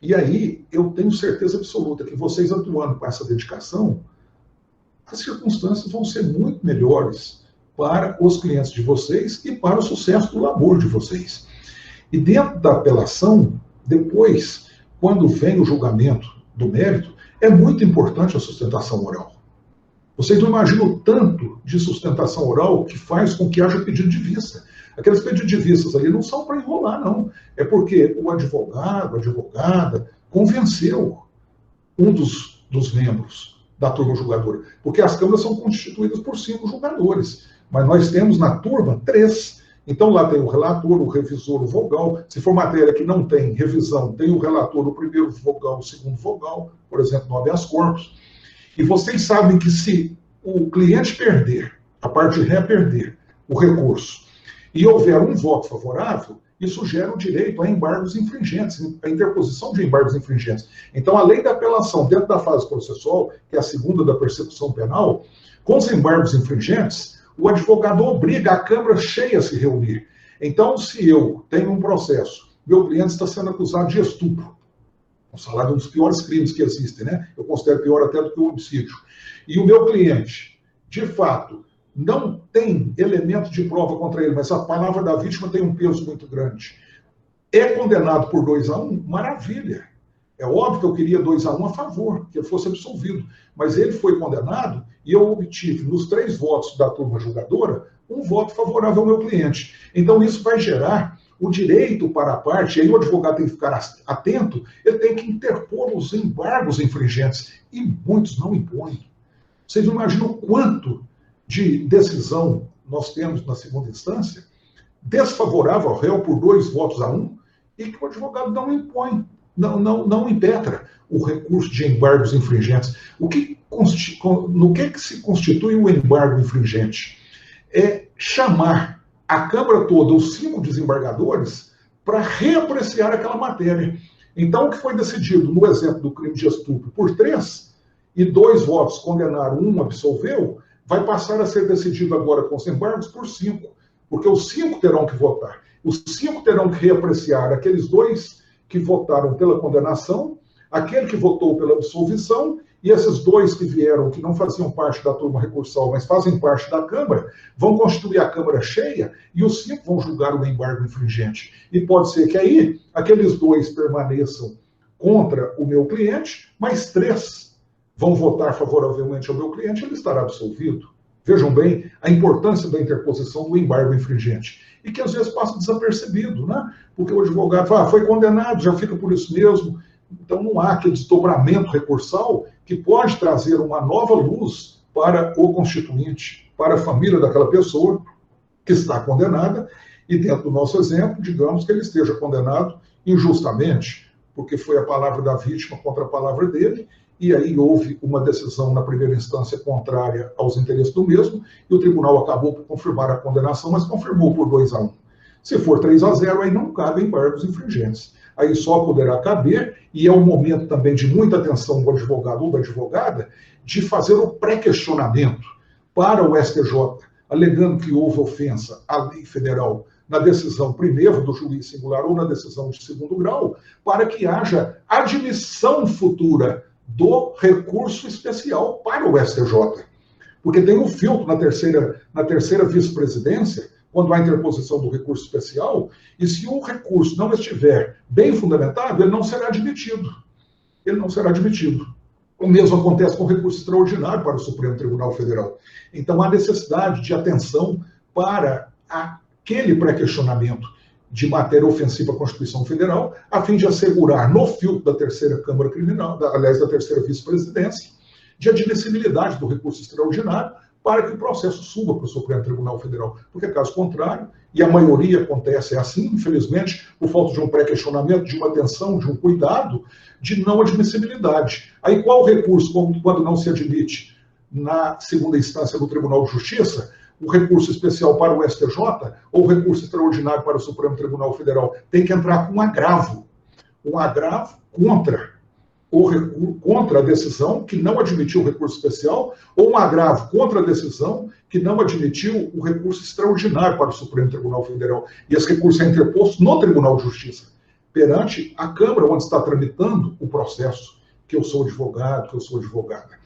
E aí, eu tenho certeza absoluta que vocês atuando com essa dedicação, as circunstâncias vão ser muito melhores para os clientes de vocês e para o sucesso do labor de vocês. E dentro da apelação, depois, quando vem o julgamento do mérito, é muito importante a sustentação oral. Vocês não imaginam o tanto de sustentação oral que faz com que haja pedido de vista. Aqueles pedidos de vistas ali não são para enrolar, não. É porque o advogado, a advogada, convenceu um dos membros da turma julgadora. Porque as câmaras são constituídas por 5 julgadores. Mas nós temos na turma 3. Então lá tem o relator, o revisor, o vogal. Se for matéria que não tem revisão, tem o relator, o primeiro vogal, o segundo vogal, por exemplo, no habeas corpus. E vocês sabem que se o cliente perder, a parte de ré perder o recurso, e houver um voto favorável, isso gera o direito a embargos infringentes, a interposição de embargos infringentes. Então, além da apelação dentro da fase processual, que é a segunda da persecução penal, com os embargos infringentes, o advogado obriga a Câmara cheia a se reunir. Então, se eu tenho um processo, meu cliente está sendo acusado de estupro, vamos falar de um dos piores crimes que existem, né? Eu considero pior até do que o homicídio. E o meu cliente, de fato, não tem elemento de prova contra ele, mas a palavra da vítima tem um peso muito grande. É condenado por 2-1? Maravilha. É óbvio que eu queria 2-1 a favor, que ele fosse absolvido. Mas ele foi condenado e eu obtive, nos 3 votos da turma julgadora, um voto favorável ao meu cliente. Então isso vai gerar o direito para a parte, e aí o advogado tem que ficar atento, ele tem que interpor os embargos infringentes. E muitos não impõem. Vocês não imaginam quanto de decisão nós temos na segunda instância, desfavorável ao réu por 2-1, e que o advogado não impõe, não impetra o recurso de embargos infringentes. No que se constitui o embargo infringente? É chamar a Câmara toda, os 5 desembargadores, para reapreciar aquela matéria. Então, o que foi decidido no exemplo do crime de estupro por 3, e 2 votos condenaram, 1 absolveu, vai passar a ser decidido agora com os embargos por 5, porque os 5 terão que votar. Os 5 terão que reapreciar aqueles 2 que votaram pela condenação, aquele que votou pela absolvição, e esses 2 que vieram, que não faziam parte da turma recursal, mas fazem parte da Câmara, vão constituir a Câmara cheia, e os 5 vão julgar o embargo infringente. E pode ser que aí, aqueles 2 permaneçam contra o meu cliente, mas 3 vão votar favoravelmente ao meu cliente, ele estará absolvido. vejam bem a importância da interposição do embargo infringente, e que às vezes passa desapercebido, né? Porque o advogado fala, foi condenado, já fica por isso mesmo. Então não há aquele desdobramento recursal que pode trazer uma nova luz para o constituinte, para a família daquela pessoa que está condenada, e dentro do nosso exemplo, digamos que ele esteja condenado injustamente, porque foi a palavra da vítima contra a palavra dele, e aí houve uma decisão na primeira instância contrária aos interesses do mesmo, e o tribunal acabou por confirmar a condenação, mas confirmou por 2-1. Se for 3-0, aí não cabe embargos infringentes. Aí só poderá caber, e é um momento também de muita atenção do advogado ou da advogada, de fazer o pré-questionamento para o STJ, alegando que houve ofensa à lei federal na decisão primeiro do juiz singular ou na decisão de segundo grau, para que haja admissão futura do recurso especial para o STJ. Porque tem um filtro na terceira vice-presidência, quando há interposição do recurso especial, e se o recurso não estiver bem fundamentado, ele não será admitido. Ele não será admitido. O mesmo acontece com o recurso extraordinário para o Supremo Tribunal Federal. Então, há necessidade de atenção para aquele pré-questionamento de matéria ofensiva à Constituição Federal, a fim de assegurar, no filtro da terceira Câmara Criminal, aliás, da terceira vice-presidência, de admissibilidade do recurso extraordinário, para que o processo suba para o Supremo Tribunal Federal. Porque, caso contrário, e a maioria acontece assim, infelizmente, por falta de um pré-questionamento, de uma atenção, de um cuidado, de não admissibilidade. Aí qual recurso, quando não se admite na segunda instância do Tribunal de Justiça, o recurso especial para o STJ ou o recurso extraordinário para o Supremo Tribunal Federal? Tem que entrar com um agravo contra a decisão que não admitiu o recurso especial, ou um agravo contra a decisão que não admitiu o recurso extraordinário para o Supremo Tribunal Federal. E esse recurso é interposto no Tribunal de Justiça, perante a Câmara onde está tramitando o processo, que eu sou advogado, que eu sou advogada.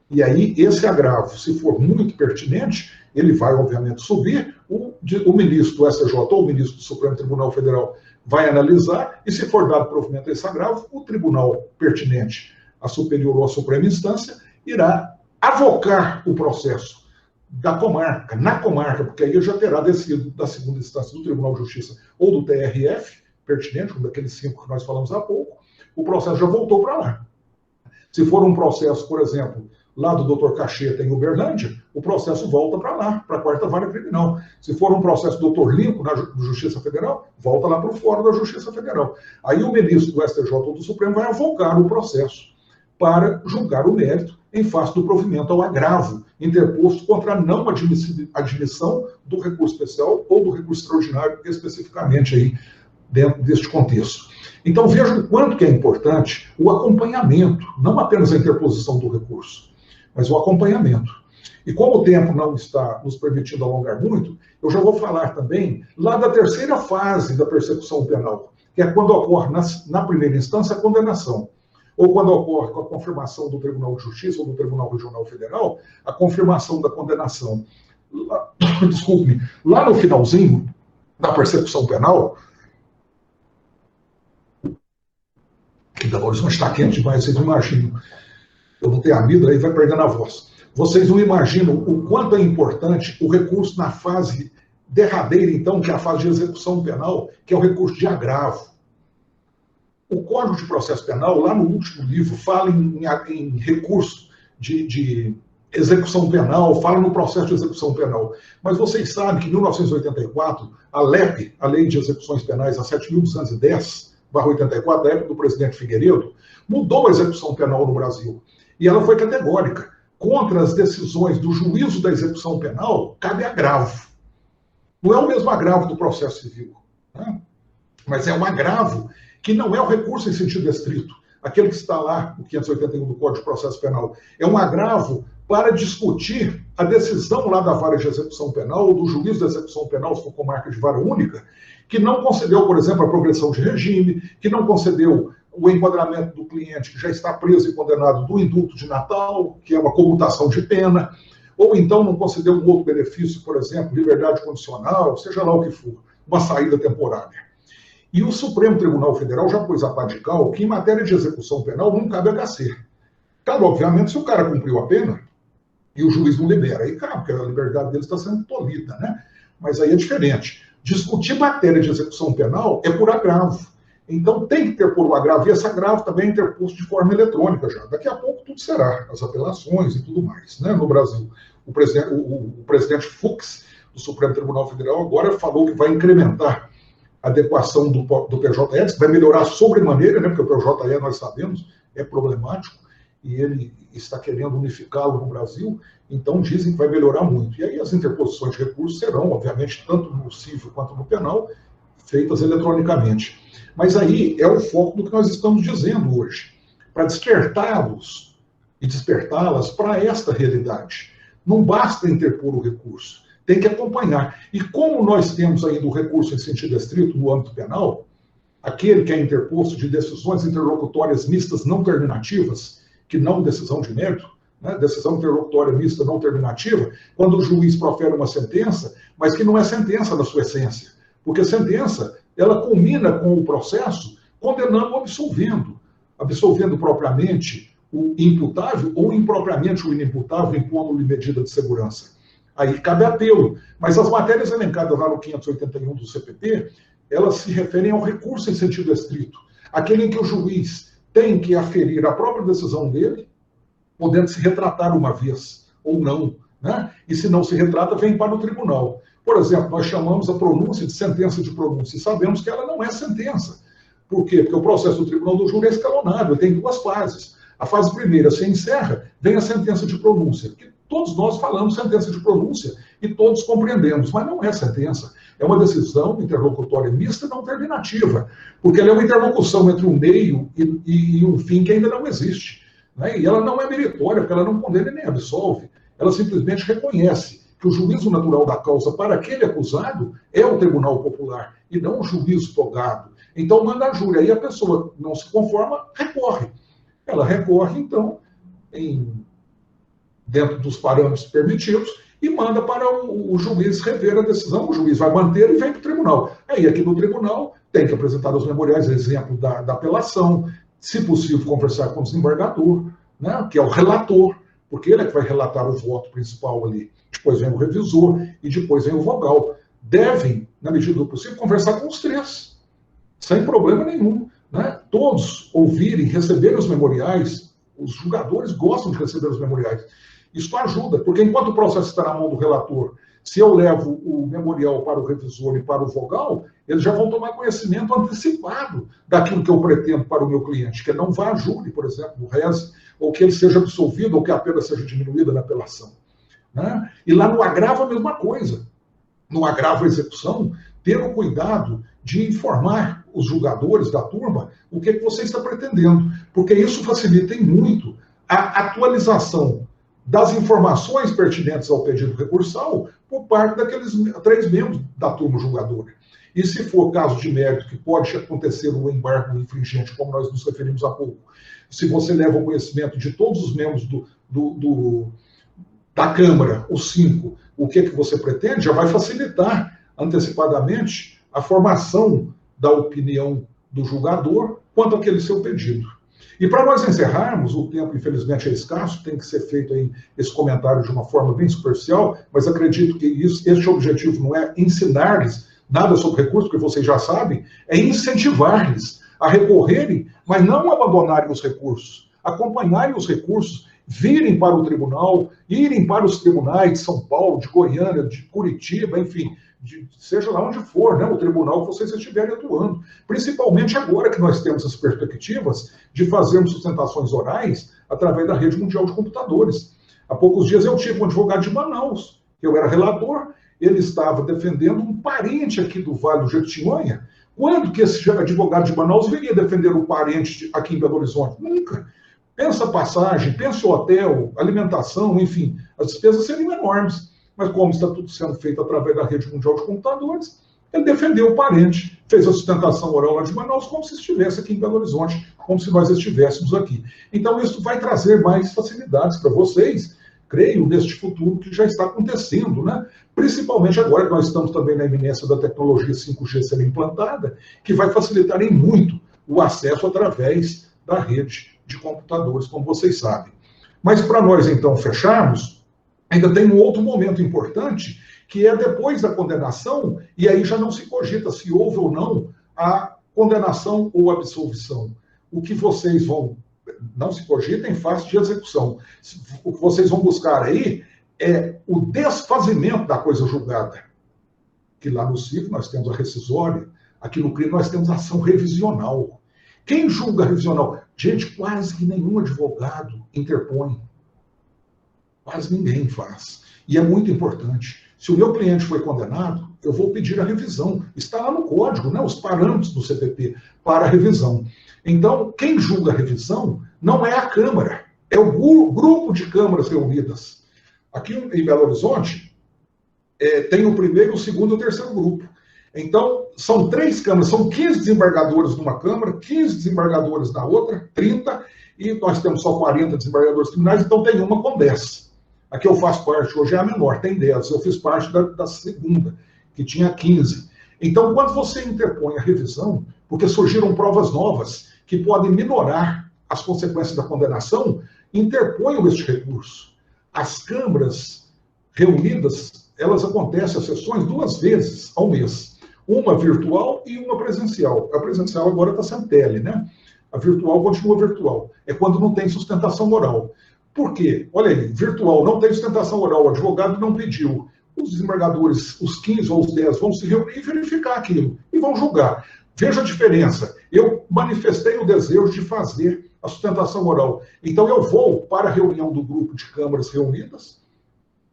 E aí, esse agravo, se for muito pertinente, ele vai, obviamente, subir, o ministro do STJ ou o ministro do Supremo Tribunal Federal vai analisar, e se for dado provimento a esse agravo, o tribunal pertinente, a superior ou a suprema instância, irá avocar o processo da comarca, na comarca, porque aí já terá descido da segunda instância do Tribunal de Justiça ou do TRF, pertinente, um daqueles 5 que nós falamos há pouco, o processo já voltou para lá. Se for um processo, por exemplo, lá do Dr. Cacheta, em Uberlândia, o processo volta para lá, para a 4ª Vara Criminal. Se for um processo do Dr. Lincoln, na Justiça Federal, volta lá para o Fórum da Justiça Federal. Aí o ministro do STJ ou do Supremo vai avocar o processo para julgar o mérito em face do provimento ao agravo interposto contra a não admissão do recurso especial ou do recurso extraordinário, especificamente aí dentro deste contexto. Então vejam o quanto que é importante o acompanhamento, não apenas a interposição do recurso, mas o acompanhamento. E como o tempo não está nos permitindo alongar muito, eu já vou falar também lá da terceira fase da persecução penal, que é quando ocorre na primeira instância a condenação, ou quando ocorre com a confirmação do Tribunal de Justiça ou do Tribunal Regional Federal, a confirmação da condenação. Desculpe-me, lá no finalzinho da persecução penal, que Belo Horizonte está quente demais, vocês não imaginam. Eu não tenho amido, aí vai perdendo a voz. Vocês não imaginam o quanto é importante o recurso na fase derradeira, então, que é a fase de execução penal, que é o recurso de agravo. O Código de Processo Penal, lá no último livro, fala em recurso de execução penal, fala no processo de execução penal. Mas vocês sabem que em 1984, a LEP, a Lei de Execuções Penais, a 7.210/84, da época do presidente Figueiredo, mudou a execução penal no Brasil. E ela foi categórica. Contra as decisões do juízo da execução penal, cabe agravo. Não é o mesmo agravo do processo civil, né? Mas é um agravo que não é o recurso em sentido estrito, aquele que está lá, no 581 do Código de Processo Penal. É um agravo para discutir a decisão lá da vara de execução penal, ou do juízo da execução penal, se for comarca de vara única, que não concedeu, por exemplo, a progressão de regime, que não concedeu o enquadramento do cliente que já está preso e condenado do indulto de Natal, que é uma comutação de pena, ou então não concedeu um outro benefício, por exemplo, liberdade condicional, seja lá o que for, uma saída temporária. E o Supremo Tribunal Federal já pôs a pá de cal que em matéria de execução penal não cabe HC. Cabe, obviamente, se o cara cumpriu a pena, e o juiz não libera. Aí, cara, porque a liberdade deles está sendo tolhida, né? Mas aí é diferente. Discutir matéria de execução penal é por agravo. Então tem que interpor o agravo, e esse agravo também é interposto de forma eletrônica já. Daqui a pouco tudo será, as apelações e tudo mais, né, no Brasil. O presidente Fux, do Supremo Tribunal Federal, agora falou que vai incrementar a adequação do PJE, que vai melhorar sobremaneira, né, porque o PJE, nós sabemos, é problemático, e ele está querendo unificá-lo no Brasil, então dizem que vai melhorar muito. E aí as interposições de recursos serão, obviamente, tanto no civil quanto no penal, feitas eletronicamente. Mas aí é o foco do que nós estamos dizendo hoje, para despertá-los e despertá-las para esta realidade. Não basta interpor o recurso, tem que acompanhar. E como nós temos ainda o recurso em sentido estrito no âmbito penal, aquele que é interposto de decisões interlocutórias mistas não terminativas, que não decisão de mérito, né, decisão interlocutória mista não terminativa, quando o juiz profere uma sentença, mas que não é sentença na sua essência, porque sentença, ela culmina com o processo condenando ou absolvendo propriamente o imputável ou impropriamente o inimputável, impondo-lhe medida de segurança. Aí cabe apelo. Mas as matérias elencadas lá no 581 do CPP, elas se referem ao recurso em sentido estrito, aquele em que o juiz tem que aferir a própria decisão dele, podendo se retratar uma vez ou não, né? E se não se retrata, vem para o tribunal. Por exemplo, nós chamamos a pronúncia de sentença de pronúncia e sabemos que ela não é sentença. Por quê? Porque o processo do tribunal do júri é escalonado, tem duas fases. A fase primeira se encerra, vem a sentença de pronúncia, que todos nós falamos sentença de pronúncia e todos compreendemos, mas não é sentença. É uma decisão interlocutória mista não terminativa, porque ela é uma interlocução entre um meio e um fim que ainda não existe, né? E ela não é meritória, porque ela não condena nem absolve. Ela simplesmente reconhece que o juízo natural da causa para aquele acusado é o Tribunal Popular e não o juízo togado. Então manda a júri, aí a pessoa não se conforma, recorre. Ela recorre, então, dentro dos parâmetros permitidos, e manda para o juiz rever a decisão, o juiz vai manter e vem para o tribunal. Aí aqui no tribunal tem que apresentar os memoriais, exemplo da apelação, se possível conversar com o desembargador, né, que é o relator, porque ele é que vai relatar o voto principal ali. Depois vem o revisor e depois vem o vogal. Devem, na medida do possível, conversar com os três, sem problema nenhum, né? Todos ouvirem, receberem os memoriais, os julgadores gostam de receber os memoriais. Isso ajuda, porque enquanto o processo está na mão do relator, se eu levo o memorial para o revisor e para o vogal, eles já vão tomar conhecimento antecipado daquilo que eu pretendo para o meu cliente, que não vá a júri, por exemplo, no reze, ou que ele seja absolvido, ou que a pena seja diminuída na apelação, né? E lá no agravo a mesma coisa. No agravo à execução, ter o cuidado de informar os julgadores da turma o que você está pretendendo, porque isso facilita muito a atualização das informações pertinentes ao pedido recursal por parte daqueles 3 membros da turma julgadora. E se for caso de mérito, que pode acontecer o embargo infringente, como nós nos referimos há pouco, se você leva o conhecimento de todos os membros da Câmara, os 5, o que você pretende, já vai facilitar antecipadamente a formação da opinião do julgador quanto àquele seu pedido. E para nós encerrarmos, o tempo infelizmente é escasso, tem que ser feito aí esse comentário de uma forma bem superficial, mas acredito que este objetivo não é ensinar-lhes nada sobre recursos, porque vocês já sabem, é incentivar-lhes a recorrerem, mas não abandonarem os recursos, acompanharem os recursos, virem para o tribunal, irem para os tribunais de São Paulo, de Goiânia, de Curitiba, enfim, seja lá onde for, né, o tribunal que vocês estiverem atuando. Principalmente agora que nós temos as perspectivas de fazermos sustentações orais através da rede mundial de computadores. Há poucos dias eu tive um advogado de Manaus, eu era relator, ele estava defendendo um parente aqui do Vale do Jequitinhonha. Quando que esse advogado de Manaus viria defender um parente aqui em Belo Horizonte? Nunca. Pensa passagem, pensa hotel, alimentação, enfim, as despesas seriam enormes. Mas como está tudo sendo feito através da rede mundial de computadores, ele defendeu o parente, fez a sustentação oral lá de Manaus como se estivesse aqui em Belo Horizonte, como se nós estivéssemos aqui. Então isso vai trazer mais facilidades para vocês, creio, neste futuro que já está acontecendo, né? Principalmente agora que nós estamos também na iminência da tecnologia 5G ser implantada, que vai facilitar em muito o acesso através da rede de computadores, como vocês sabem. Mas para nós, então, fecharmos, ainda tem um outro momento importante, que é depois da condenação, e aí já não se cogita se houve ou não a condenação ou absolvição. O que vocês vão, não se cogita em fase de execução. O que vocês vão buscar aí é o desfazimento da coisa julgada. Que lá no civil nós temos a rescisória, aqui no crime nós temos a ação revisional. Quem julga revisional? Gente, quase que nenhum advogado interpõe. Quase ninguém faz. E é muito importante. Se o meu cliente foi condenado, eu vou pedir a revisão. Está lá no código, né, os parâmetros do CPP para a revisão. Então, quem julga a revisão não é a Câmara, é o grupo de câmaras reunidas. Aqui em Belo Horizonte, tem o primeiro, o segundo e o terceiro grupo. Então, são 3 câmaras, são 15 desembargadores numa Câmara, 15 desembargadores na outra, 30, e nós temos só 40 desembargadores criminais, então tem uma com 10. A que eu faço parte hoje é a menor, tem 10. Eu fiz parte da segunda, que tinha 15. Então, quando você interpõe a revisão, porque surgiram provas novas que podem minorar as consequências da condenação, interponham este recurso. As câmaras reunidas, elas acontecem, as sessões, 2 vezes ao mês. Uma virtual e uma presencial. A presencial agora está sendo tele, né? A virtual continua virtual. É quando não tem sustentação oral. Por quê? Olha aí, virtual, não tem sustentação oral, o advogado não pediu. Os desembargadores, os 15 ou os 10, vão se reunir e verificar aquilo, e vão julgar. Veja a diferença. Eu manifestei o desejo de fazer a sustentação oral. Então, eu vou para a reunião do grupo de câmaras reunidas,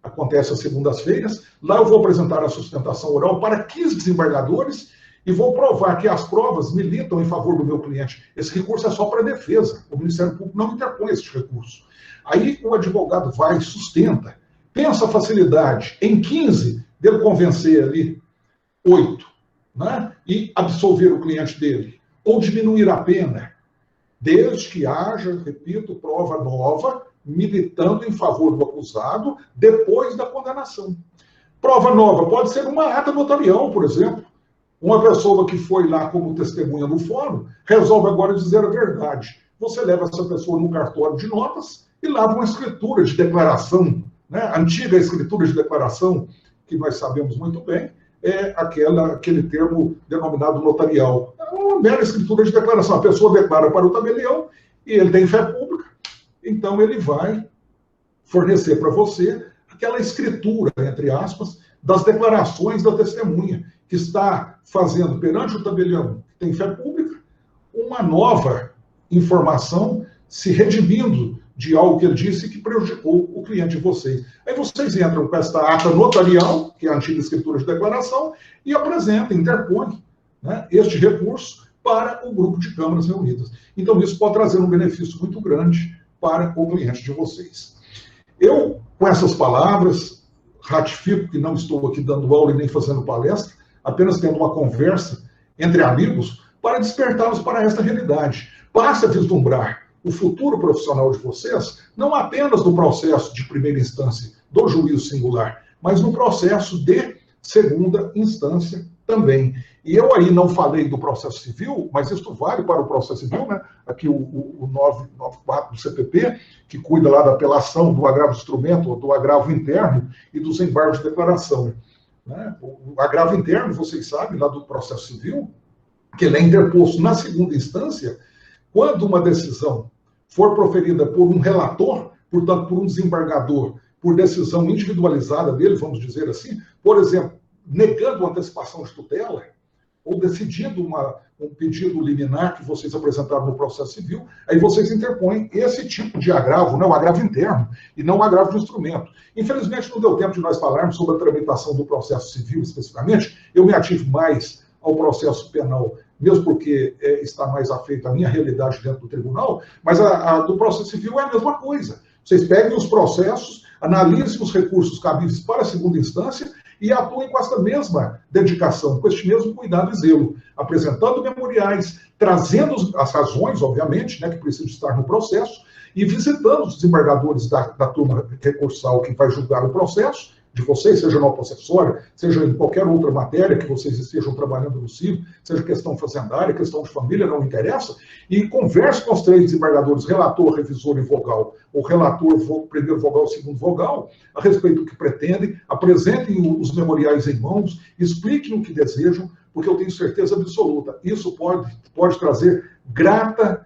acontece às segundas-feiras, lá eu vou apresentar a sustentação oral para 15 desembargadores e vou provar que as provas militam em favor do meu cliente. Esse recurso é só para defesa. O Ministério Público não interpõe esse recurso. Aí o advogado vai, sustenta, pensa a facilidade em 15 dele convencer ali 8, né? E absolver o cliente dele, ou diminuir a pena, desde que haja, repito, prova nova, militando em favor do acusado depois da condenação. Prova nova pode ser uma ata notarial, por exemplo. Uma pessoa que foi lá como testemunha no fórum resolve agora dizer a verdade. Você leva essa pessoa no cartório de notas e lava uma escritura de declaração, né? A antiga escritura de declaração, que nós sabemos muito bem, é aquele termo denominado notarial. É uma mera escritura de declaração. A pessoa declara para o tabelião e ele tem fé pública, então ele vai fornecer para você aquela escritura, entre aspas, das declarações da testemunha, que está fazendo perante o tabelião, que tem fé pública, uma nova informação se redimindo de algo que ele disse que prejudicou o cliente de vocês. Aí vocês entram com esta ata notarial, que é a antiga escritura de declaração, e apresentam, interpõem, né, este recurso para o grupo de câmaras reunidas. Então, isso pode trazer um benefício muito grande para o cliente de vocês. Eu, com essas palavras, ratifico que não estou aqui dando aula e nem fazendo palestra, apenas tendo uma conversa entre amigos para despertá-los para esta realidade. Passe a vislumbrar o futuro profissional de vocês, não apenas no processo de primeira instância do juízo singular, mas no processo de segunda instância também. E eu aí não falei do processo civil, mas isso vale para o processo civil, né? Aqui o 994 do CPP, que cuida lá da apelação do agravo de instrumento, ou do agravo interno e dos embargos de declaração. Né? O agravo interno, vocês sabem, lá do processo civil, que ele é interposto na segunda instância, quando uma decisão for proferida por um relator, portanto, por um desembargador, por decisão individualizada dele, vamos dizer assim, por exemplo, negando a antecipação de tutela, ou decidindo um pedido liminar que vocês apresentaram no processo civil, aí vocês interpõem esse tipo de agravo, né, o agravo interno, e não o agravo de instrumento. Infelizmente, não deu tempo de nós falarmos sobre a tramitação do processo civil especificamente, eu me ativo mais ao processo penal, mesmo porque está mais afeito à minha realidade dentro do tribunal, mas a do processo civil é a mesma coisa. Vocês peguem os processos, analisem os recursos cabíveis para a segunda instância e atuem com essa mesma dedicação, com este mesmo cuidado e zelo, apresentando memoriais, trazendo as razões, obviamente, né, que precisam estar no processo, e visitando os desembargadores da turma recursal que vai julgar o processo, de vocês, seja no possessória, seja em qualquer outra matéria que vocês estejam trabalhando no CIV, seja questão fazendária, questão de família, não interessa, e converse com os 3 desembargadores, relator, revisor e vogal, ou relator, primeiro vogal, segundo vogal, a respeito do que pretendem, apresentem os memoriais em mãos, expliquem o que desejam, porque eu tenho certeza absoluta, isso pode trazer grata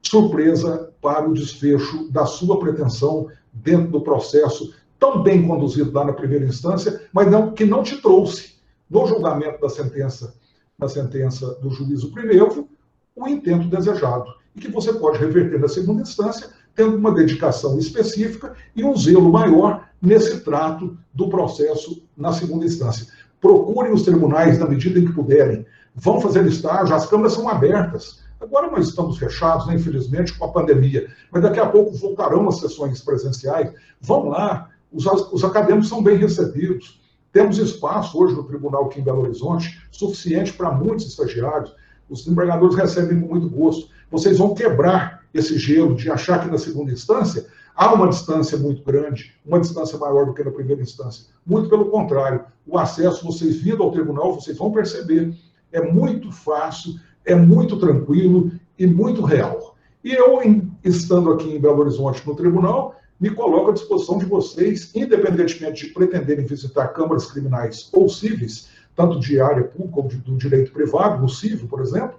surpresa para o desfecho da sua pretensão dentro do processo tão bem conduzido lá na primeira instância, mas que não te trouxe, no julgamento da sentença do juízo primeiro, o intento desejado, e que você pode reverter na segunda instância, tendo uma dedicação específica e um zelo maior nesse trato do processo na segunda instância. Procurem os tribunais na medida em que puderem, vão fazer estágio, as câmaras são abertas. Agora nós estamos fechados, né, infelizmente, com a pandemia, mas daqui a pouco voltarão as sessões presenciais. Vão lá, os acadêmicos são bem recebidos. Temos espaço hoje no tribunal aqui em Belo Horizonte, suficiente para muitos estagiários. Os desembargadores recebem com muito gosto. Vocês vão quebrar esse gelo de achar que na segunda instância há uma distância muito grande, uma distância maior do que na primeira instância. Muito pelo contrário, o acesso, vocês vindo ao tribunal, vocês vão perceber, é muito fácil, é muito tranquilo e muito real. E eu, estando aqui em Belo Horizonte no tribunal, me coloco à disposição de vocês, independentemente de pretenderem visitar câmaras criminais ou cíveis, tanto de área pública como do direito privado, no civil, por exemplo,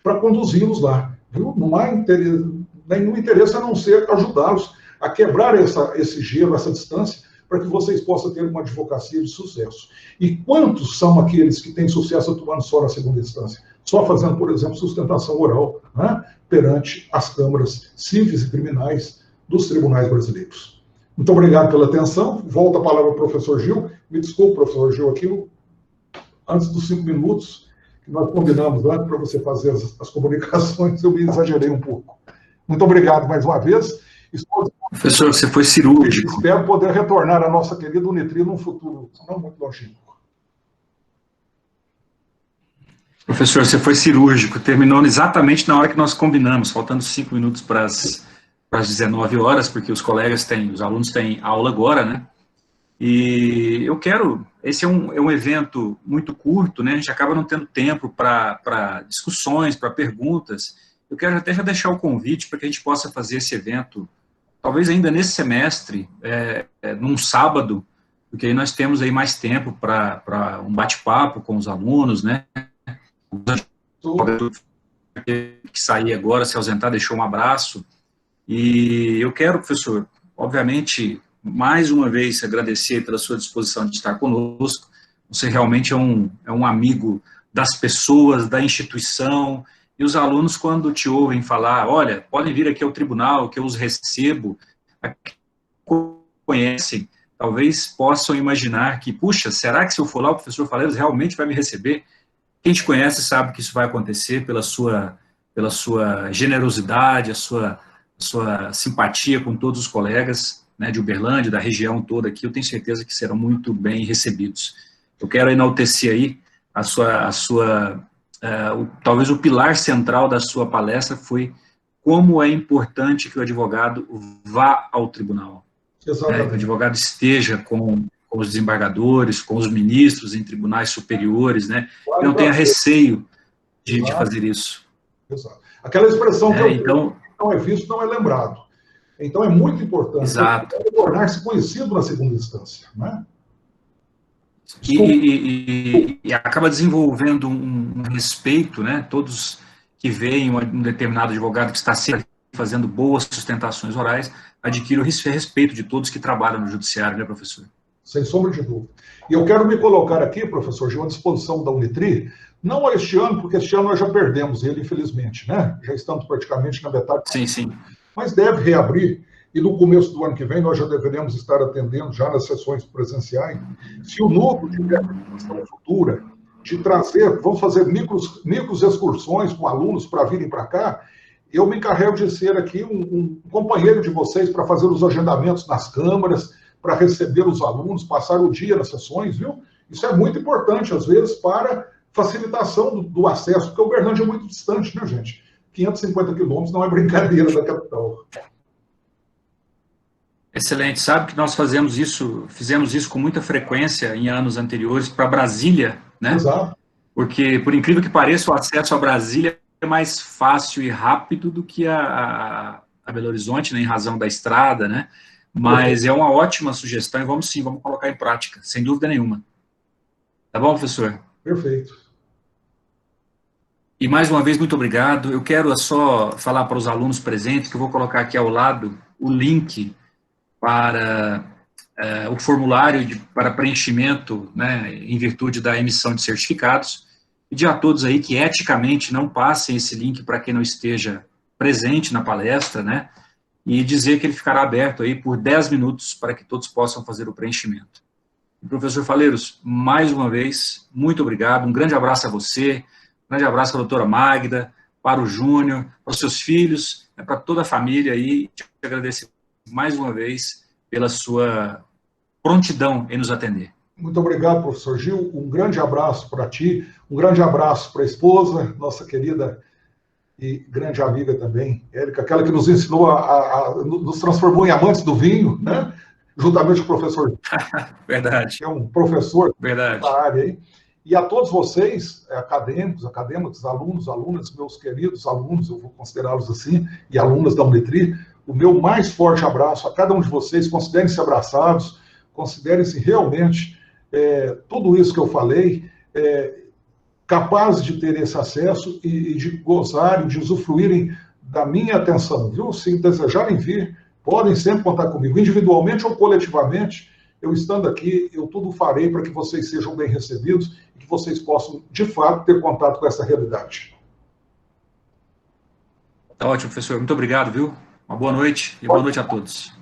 para conduzi-los lá. Viu? Não há nenhum interesse a não ser ajudá-los a quebrar esse gelo, essa distância, para que vocês possam ter uma advocacia de sucesso. E quantos são aqueles que têm sucesso atuando só na segunda instância? Só fazendo, por exemplo, sustentação oral, né, perante as câmaras cíveis e criminais dos tribunais brasileiros. Muito obrigado pela atenção. Volto a palavra ao professor Gil. Me desculpe, professor Gil, aqui, antes dos 5 minutos que nós combinamos antes para você fazer as comunicações, eu me exagerei um pouco. Muito obrigado mais uma vez. Professor, você foi cirúrgico. Espero poder retornar à nossa querida Unitri num futuro não muito longínquo. Professor, você foi cirúrgico, terminou exatamente na hora que nós combinamos, faltando 5 minutos para as 19 horas, porque os alunos têm aula agora, né? E eu quero, esse é um evento muito curto, né? A gente acaba não tendo tempo para discussões, para perguntas. Eu quero até já deixar o convite para que a gente possa fazer esse evento, talvez ainda nesse semestre, num sábado, porque aí nós temos aí mais tempo para um bate-papo com os alunos, né? Que sair agora, se ausentar, deixou um abraço. E eu quero, professor, obviamente, mais uma vez agradecer pela sua disposição de estar conosco. Você realmente é um amigo das pessoas, da instituição, e os alunos, quando te ouvem falar, olha, podem vir aqui ao tribunal, que eu os recebo, conhecem, talvez possam imaginar que, puxa, será que se eu for lá, o professor Faleiros realmente vai me receber? Quem te conhece sabe que isso vai acontecer pela sua generosidade, a sua simpatia com todos os colegas, né, de Uberlândia, da região toda aqui, eu tenho certeza que serão muito bem recebidos. Eu quero enaltecer aí talvez o pilar central da sua palestra foi como é importante que o advogado vá ao tribunal. Exatamente. Que o advogado esteja com os desembargadores, com os ministros em tribunais superiores, né? Claro, não tenha receio de fazer isso. Exato. Aquela expressão que não é visto, não é lembrado. Então é muito importante tornar-se conhecido na segunda instância, né? E acaba desenvolvendo um respeito, né? Todos que veem um determinado advogado que está sempre fazendo boas sustentações orais, adquire o respeito de todos que trabalham no judiciário, né, professor? Sem sombra de dúvida. E eu quero me colocar aqui, professor Gil, à disposição da Unitri, não este ano, porque este ano nós já perdemos ele, infelizmente, né? Já estamos praticamente na metade. Sim, sim. Mas deve reabrir, e no começo do ano que vem nós já deveremos estar atendendo, já nas sessões presenciais, se o núcleo tiver a futura, de trazer, vamos fazer micros excursões com alunos para virem para cá, eu me encarrego de ser aqui um companheiro de vocês para fazer os agendamentos nas câmaras, para receber os alunos, passar o dia nas sessões, viu? Isso é muito importante, às vezes, para facilitação do acesso, porque o Uberlândia é muito distante, né, gente? 550 quilômetros não é brincadeira da capital. Excelente. Sabe que nós fizemos isso com muita frequência em anos anteriores para Brasília, né? Exato. Porque, por incrível que pareça, o acesso a Brasília é mais fácil e rápido do que a Belo Horizonte, né, em razão da estrada, né? Mas é uma ótima sugestão e vamos colocar em prática, sem dúvida nenhuma. Tá bom, professor? Perfeito. E mais uma vez, muito obrigado. Eu quero só falar para os alunos presentes que eu vou colocar aqui ao lado o link para o formulário para preenchimento, né, em virtude da emissão de certificados. Pedir a todos aí que eticamente não passem esse link para quem não esteja presente na palestra, né, e dizer que ele ficará aberto aí por 10 minutos para que todos possam fazer o preenchimento. E, professor Faleiros, mais uma vez, muito obrigado, um grande abraço a você, um grande abraço para a doutora Magda, para o Júnior, para os seus filhos, para toda a família aí, te agradecer mais uma vez pela sua prontidão em nos atender. Muito obrigado, professor Gil. Um grande abraço para ti, um grande abraço para a esposa, nossa querida e grande amiga também, Érica, aquela que nos ensinou, nos transformou em amantes do vinho, né? Juntamente com o professor. Verdade. Que é um professor Verdade. da área aí. E a todos vocês, acadêmicos, alunos, alunas, meus queridos alunos, eu vou considerá-los assim, e alunas da Unitri, o meu mais forte abraço a cada um de vocês, considerem-se abraçados, considerem-se realmente tudo isso que eu falei, capazes de ter esse acesso e de gozarem, de usufruírem da minha atenção, viu? Se desejarem vir, podem sempre contar comigo, individualmente ou coletivamente. Eu estando aqui, eu tudo farei para que vocês sejam bem recebidos e que vocês possam, de fato, ter contato com essa realidade. Tá ótimo, professor. Muito obrigado, viu? Uma boa noite e boa noite a todos.